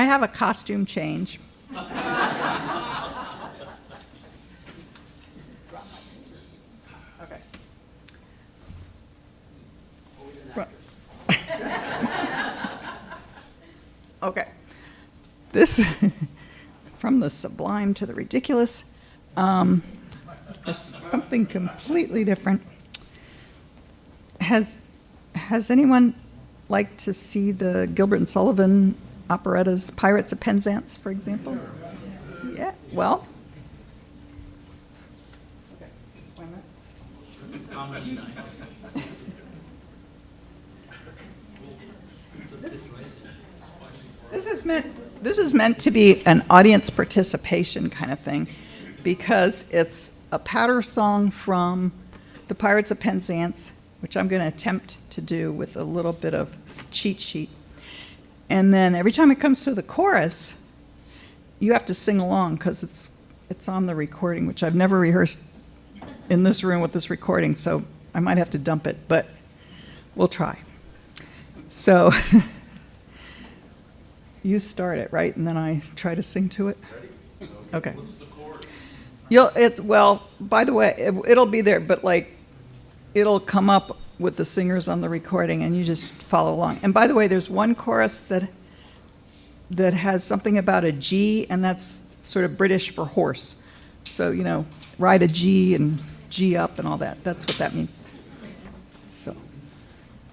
have a costume change. Okay. Okay. This, from the sublime to the ridiculous, is something completely different. Has anyone liked to see the Gilbert and Sullivan operettas, Pirates of Penzance, for example? Yeah, well. Okay, wait a minute. This is meant to be an audience participation kind of thing, because it's a patter song from the Pirates of Penzance, which I'm going to attempt to do with a little bit of cheat sheet. And then every time it comes to the chorus, you have to sing along, because it's on the recording, which I've never rehearsed in this room with this recording, so I might have to dump it, but we'll try. So you start it, right? And then I try to sing to it? Okay. What's the chorus? Well, by the way, it'll be there, but like, it'll come up with the singers on the recording, and you just follow along. And by the way, there's one chorus that has something about a G, and that's sort of British for horse. So, you know, ride a G and G up and all that. That's what that means. So,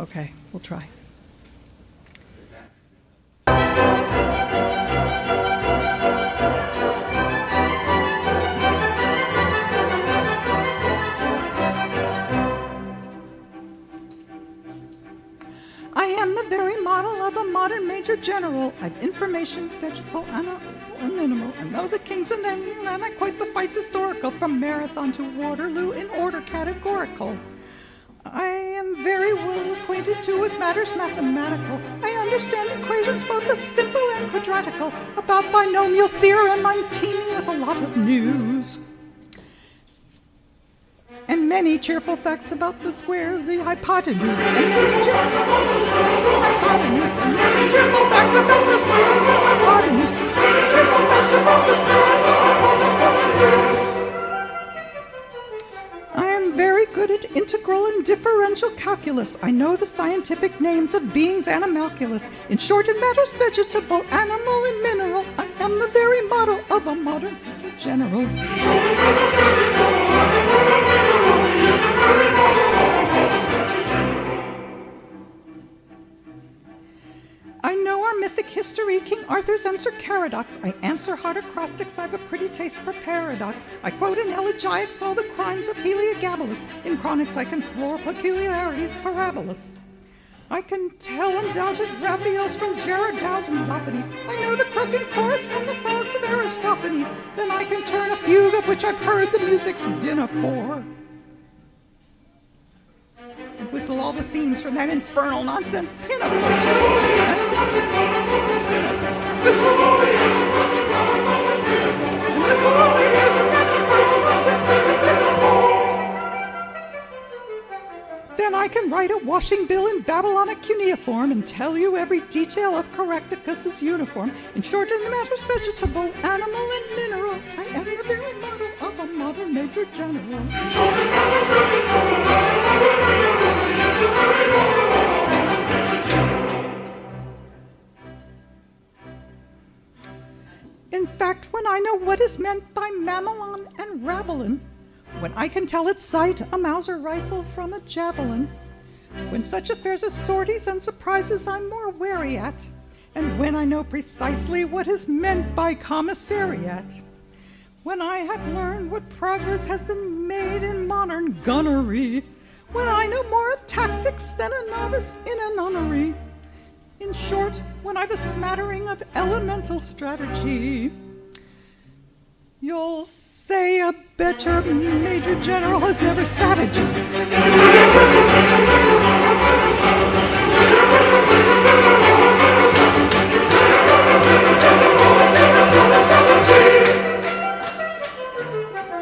okay, we'll try. I am the very model of a modern major general. I've information, vegetable, animal, and minimal. I know the kings and England, and I quote the fights historical, from Marathon to Waterloo in order categorical. I am very well acquainted too with matters mathematical. I understand equations both as simple and quadratical. About binomial theorem, I'm teeming with a lot of news. And many cheerful facts about the square, the hypotenuse. And many cheerful facts about the square, the hypotenuse. And many cheerful facts about the square, the hypotenuse. Many cheerful facts about the square, the hypotenuse. I am very good at integral and differential calculus. I know the scientific names of beings and animalculous. In short, in matters vegetable, animal, and mineral, I am the very model of a modern general. I know our mythic history, King Arthur's and Sir Caradox. I answer hard acrostics, I've a pretty taste for paradox. I quote in elegiacs all the crimes of Heliogabalus. In chronics I can floor peculiarities parabolous. I can tell undoubted ravioles from Gerardows and Zophanies. I know the croaking chorus from the frogs of Aristophanes. Then I can turn a fugue of which I've heard the music's dinner for. And whistle all the themes from that infernal nonsense pinafore. Whistle all the airs from that infernal nonsense pinafore. And whistle all the airs from that infernal nonsense pinafore. Then I can write a washing bill in Babylonic cuneiform and tell you every detail of Caractacus's uniform. In short, in the matters vegetable, animal, and mineral, I am the very model of a modern major general. In short, in matters vegetable, animal, and mineral, he is the very model of a modern major general. In fact, when I know what is meant by mamelon and ravelin, when I can tell its sight, a Mauser rifle from a javelin, when such affairs as sorties and surprises I'm more wary at, and when I know precisely what is meant by commissariat, when I have learned what progress has been made in modern gunnery, when I know more of tactics than a novice in a nunnery, in short, when I've a smattering of elemental strategy, you'll say a better major general has never savaged.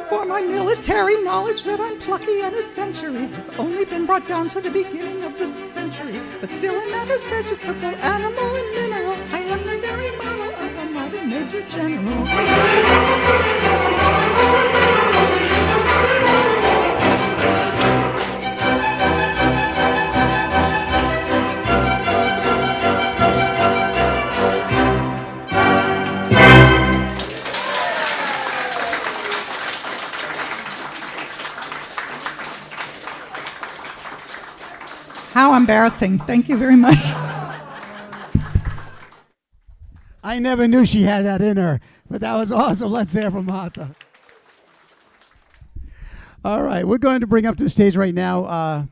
For my military knowledge that I'm plucky and adventuring has only been brought down to the beginning of the century. But still in matters vegetable, animal, and mineral, I am the very model of I'll be Major General. How embarrassing. Thank you very much. I never knew she had that in her, but that was awesome. Let's hear from Martha. All right, we're going to bring up to the stage right now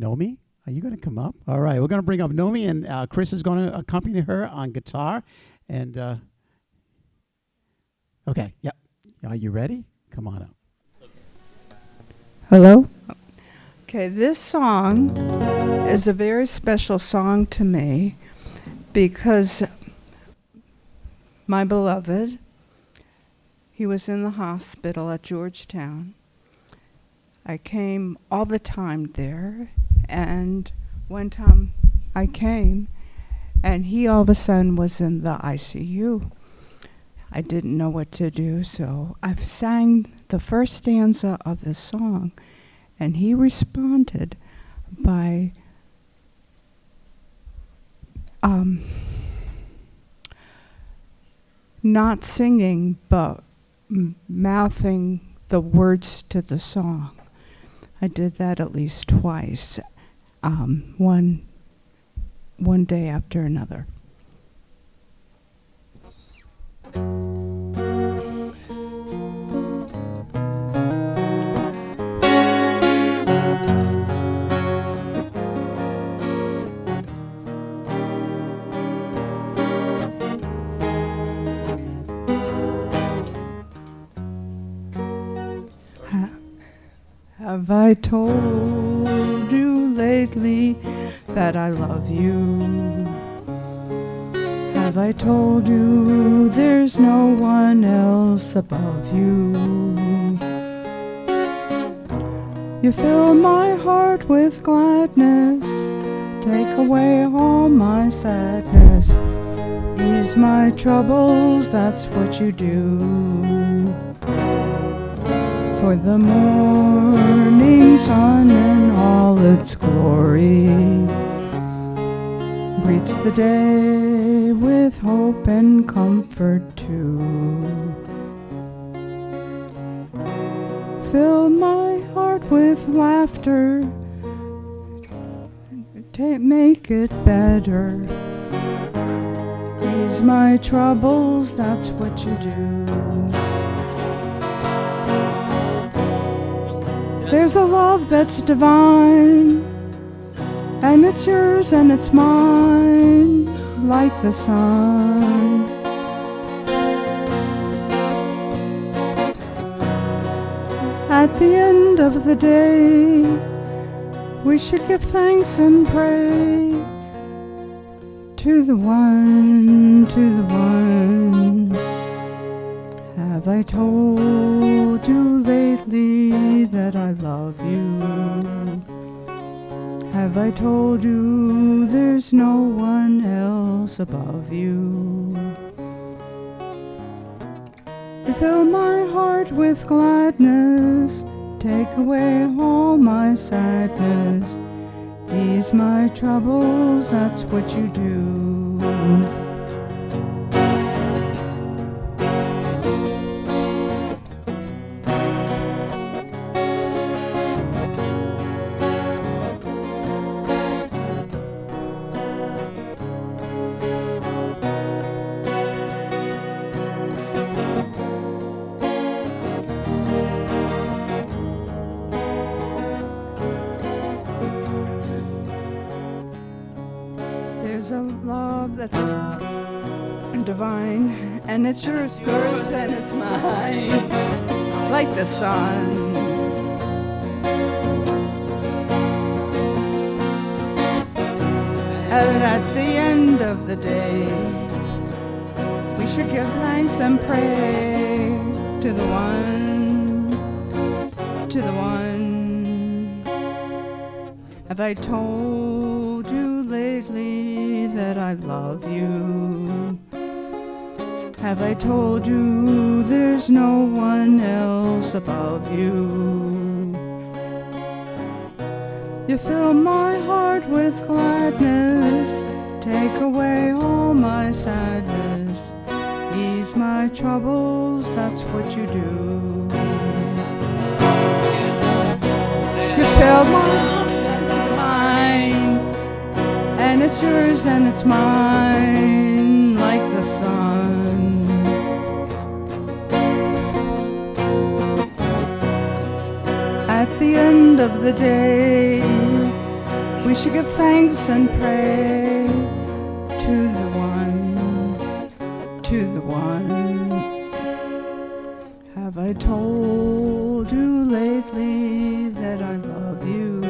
Nomi. Are you going to come up? All right, we're going to bring up Nomi, and Chris is going to accompany her on guitar. And okay, yep. Are you ready? Come on up. Hello? Okay, this song is a very special song to me because my beloved, he was in the hospital at Georgetown. I came all the time there, and one time I came, and he all of a sudden was in the ICU. I didn't know what to do, so I sang the first stanza of the song, and he responded by not singing, but mouthing the words to the song. I did that at least twice, one day after another. Have I told you lately that I love you? Have I told you there's no one else above you? You fill my heart with gladness, take away all my sadness, ease my troubles, that's what you do. For the morning sun in all its glory greets the day with hope and comfort too. Fill my heart with laughter, make it better. Ease my troubles, that's what you do. There's a love that's divine, and it's yours and it's mine, like the sun. At the end of the day, we should give thanks and pray to the one, to the one. Have I told you lately that I love you? Have I told you there's no one else above you? You fill my heart with gladness, take away all my sadness, ease my troubles, that's what you do. There's a love that's divine, and it's yours, and it's mine, like the sun. And at the end of the day, we should give thanks and pray to the one, to the one. Have I told you lately that I love you? Have I told you there's no one else above you? You fill my heart with gladness, take away all my sadness, ease my troubles, that's what you do. You fill my heart and mine, and it's yours and it's mine, like the sun. At the end of the day, we should give thanks and pray to the one, to the one. Have I told you lately that I love you?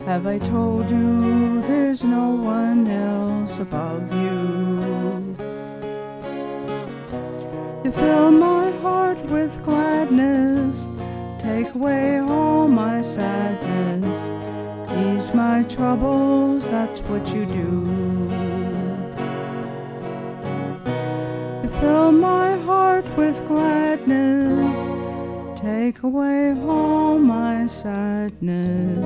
Have I told you there's no one else above you? You fill my heart with gladness, take away all my sadness, ease my troubles, that's what you do. You fill my heart with gladness, take away all my sadness,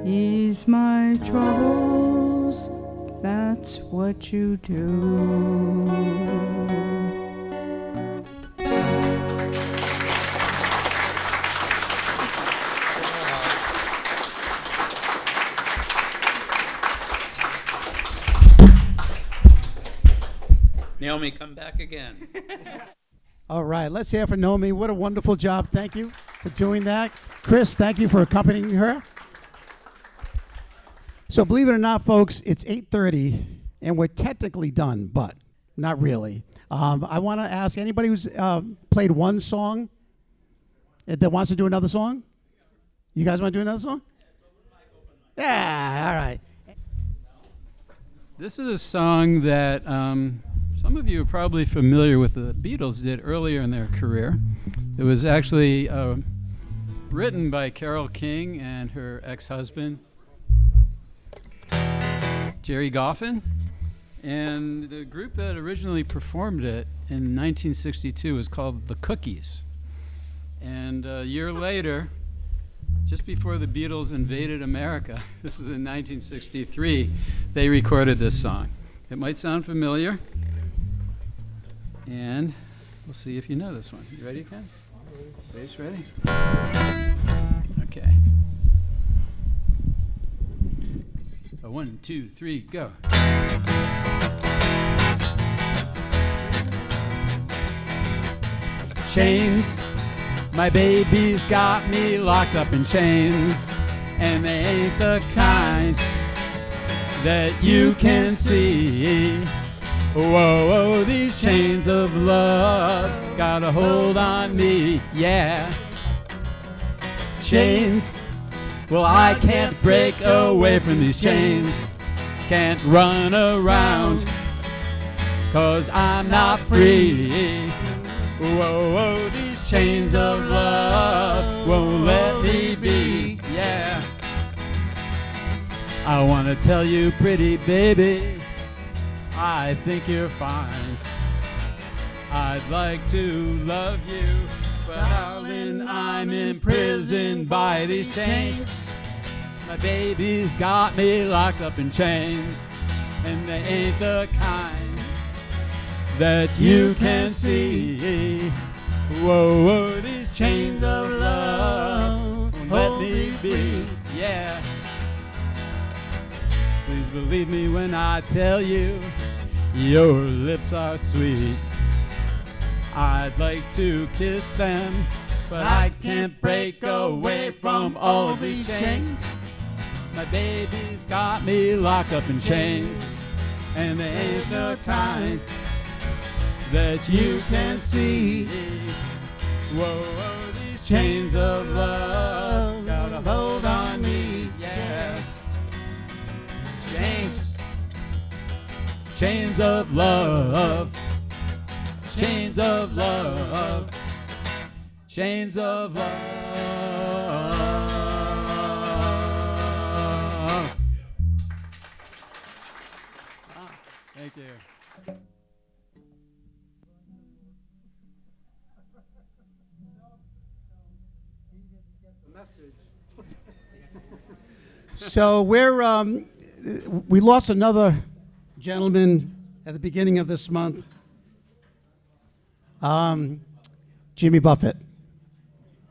ease my troubles, that's what you do. Naomi, come back again. All right, let's hear for Naomi. What a wonderful job. Thank you for doing that. Chris, thank you for accompanying her. So believe it or not, folks, it's 8:30, and we're technically done, but not really. I want to ask anybody who's played one song that wants to do another song? You guys want to do another song? Yeah, all right. This is a song that some of you are probably familiar with. The Beatles did earlier in their career. It was actually written by Carole King and her ex-husband, Jerry Goffin. And the group that originally performed it in 1962 was called The Cookies. And a year later, just before the Beatles invaded America, this was in 1963, they recorded this song. It might sound familiar, and we'll see if you know this one. You ready, Ken? Bass ready? Okay. 1, 2, 3, go. Chains, my baby's got me locked up in chains, and they ain't the kind that you can see. Whoa, whoa, these chains of love got a hold on me, yeah. Chains, well, I can't break away from these chains, can't run around, 'cause I'm not free. Whoa, whoa, these chains of love won't let me be, yeah. I want to tell you, pretty baby, I think you're fine. I'd like to love you, but darling, I'm imprisoned by these chains. My baby's got me locked up in chains, and they ain't the kind that you can see. Whoa, whoa, these chains of love won't let me be, yeah. Please believe me when I tell you, your lips are sweet. I'd like to kiss them, but I can't break away from all these chains. My baby's got me locked up in chains, and there ain't no time that you can see. Whoa, whoa, these chains of love got a hold on me, yeah. Chains, chains of love, chains of love, chains of love. Thank you. So we lost another gentleman at the beginning of this month, Jimmy Buffett.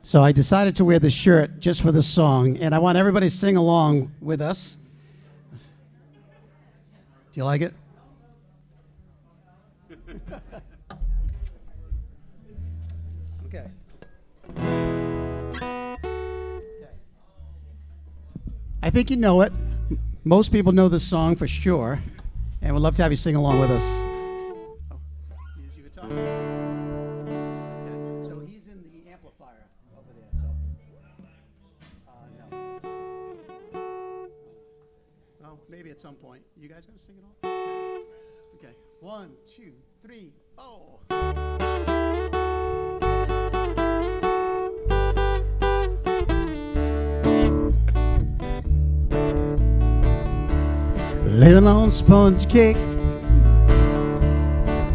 So I decided to wear this shirt just for this song, and I want everybody to sing along with us. Do you like it? Okay. I think you know it. Most people know this song for sure, and we'd love to have you sing along with us. Oh, use your guitar. Okay. So he's in the amplifier over there. So, no. Well, maybe at some point. You guys gonna sing it all? Okay. 1, 2, 3, oh. Living on sponge cake,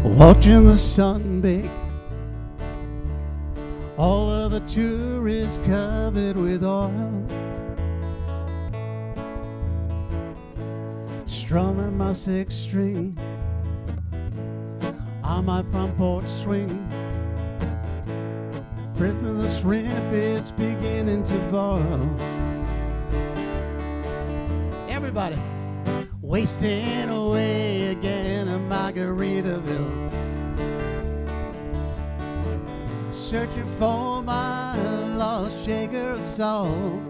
watching the sun bake. All of the tourists covered with oil, strumming my 6-string on my front porch swing. Printing the shrimp, it's beginning to boil. Everybody. Wasting away again in Margaritaville, searching for my lost shaker of soul.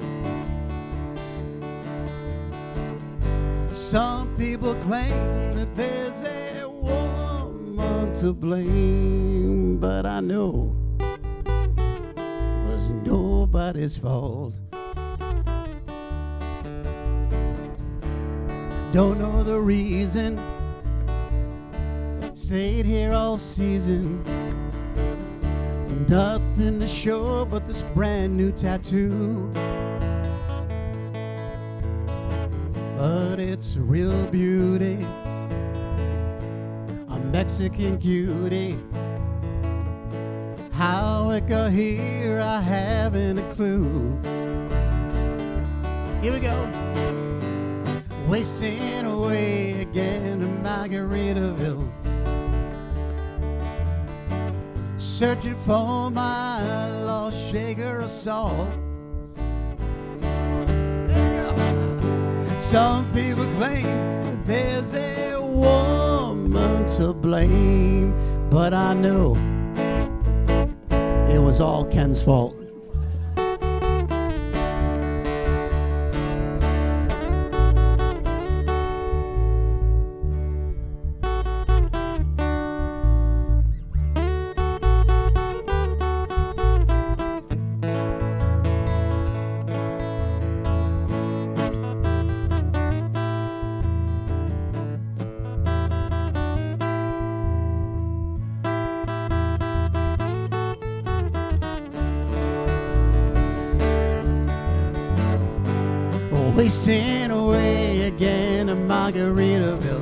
Some people claim that there's a woman to blame, but I know it was nobody's fault. Don't know the reason, stayed here all season. Nothing to show but this brand new tattoo. But it's a real beauty, a Mexican cutie. How it got here, I haven't a clue. Here we go. Wasting away again in Margaritaville, searching for my lost shaker of salt. Some people claim that there's a woman to blame, but I know it was all Ken's fault. Wasting away again in Margaritaville,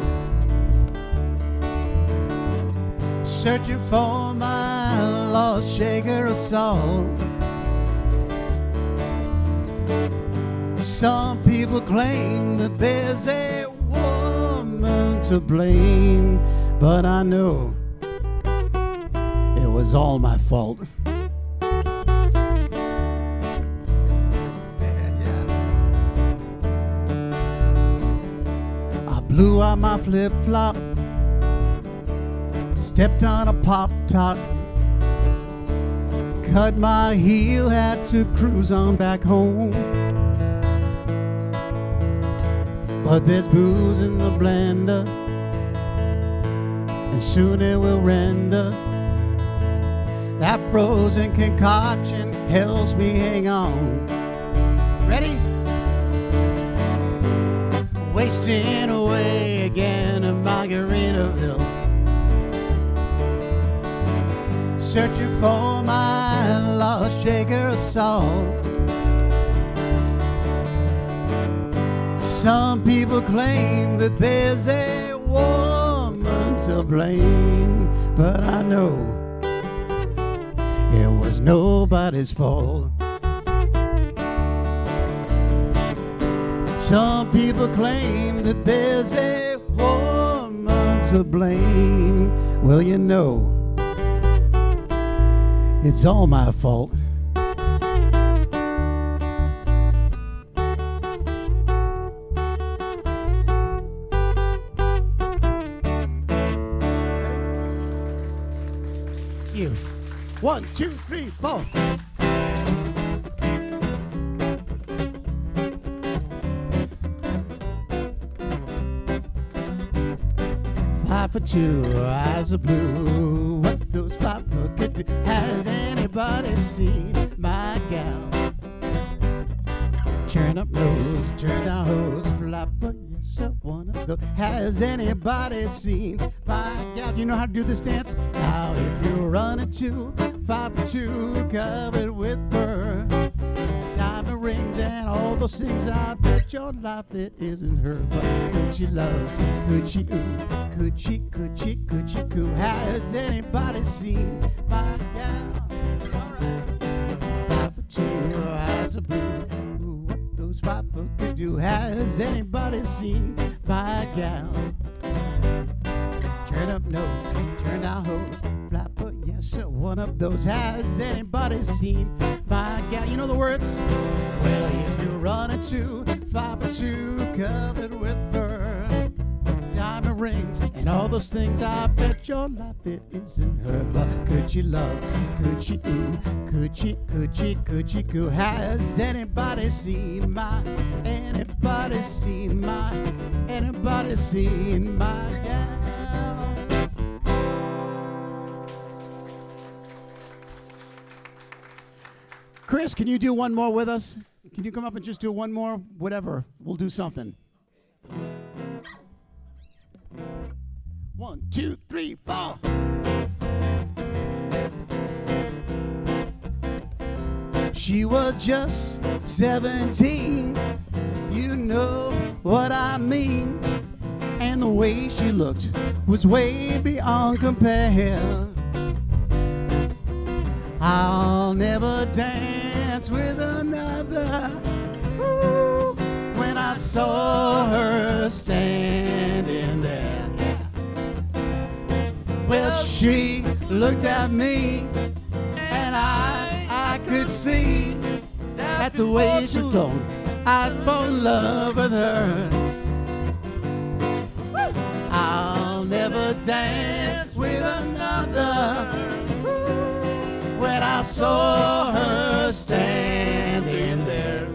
searching for my lost shaker of salt. Some people claim that there's a woman to blame, but I know it was all my fault. Blew out my flip-flop, stepped on a pop-top, cut my heel, had to cruise on back home. But there's booze in the blender, and soon it will render. That frozen concoction helps me hang on. Ready? Wasting away again in Margaritaville, searching for my lost shaker of salt. Some people claim that there's a woman to blame, but I know it was nobody's fault. Some people claim that there's a woman to blame. Well, you know, it's all my fault. You. 1, 2, 3, 4. Five for two, eyes are blue. What those 5 for could do. Has anybody seen my gal? Turn up nose, turn down hose, flapper, yes, sir, one of those. Has anybody seen my gal? Do you know how to do this dance? Now, if you're running 2, 5 for 2, covered with fur, diamond rings and all those things, I bet your life it isn't her. But could she love? Could she ooh? Could she coo? Has anybody seen my gal? Alright. 5 for 2, eyes are blue. Ooh, what those 5 for could do. Has anybody seen my gal? Turn up nose, turn down hose, flapper, yes sir, one of those. Has anybody seen my gal? You know the words? Well, if you're running 2, 5 for 2, covered with fur, diamond rings and all those things, I bet your life it isn't her. But could she love? Could she ooh? Could she coo? Has anybody seen my? Anybody seen my? Anybody seen my gal? Chris, can you do one more with us? Can you come up and just do one more? Whatever. We'll do something. 1, 2, 3, 4. She was just 17. You know what I mean. And the way she looked was way beyond compare. I'll never dance with another. Ooh, when I saw her standing there. Well, she looked at me, and I could see that the way she looked, I'd fall in love with her. I'll never dance with another. When I saw her standing there,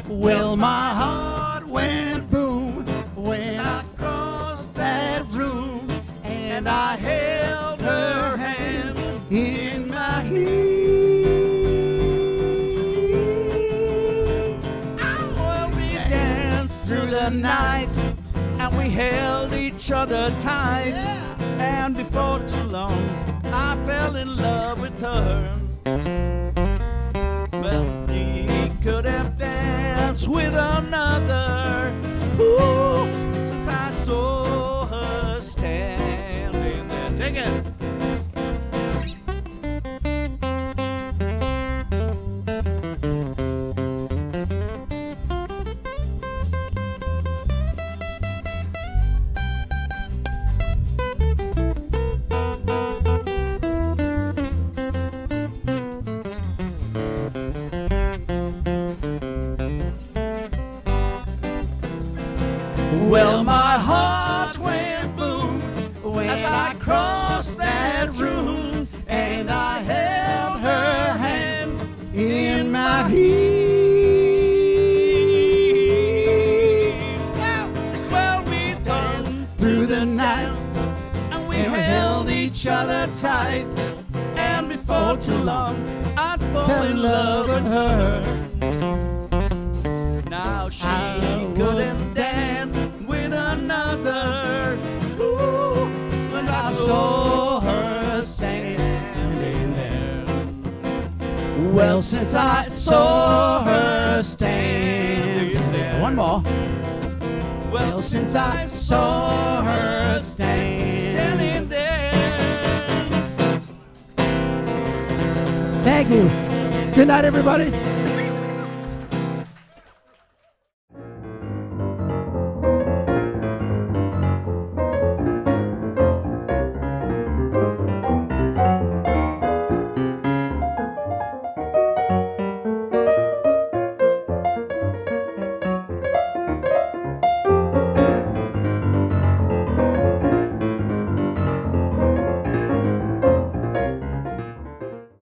well, my heart went boom when I crossed that room, and I held her hand in my heat. Well, we danced through the night, and we held each other tight, and before too long, I fell in love with her. Well, he could have danced with another. Ooh, since I saw her standing there. Take it. Well, my heart went boom when I crossed that room, and I held her hand in my heat. Well, we danced through the night, and we held each other tight, and before too long, I'd fall in love with her. Now she couldn't dance with another. Ooh, when I saw her standing there. Well, since I saw her standing there. One more. Well, since I saw her standing there. Thank you. Good night, everybody.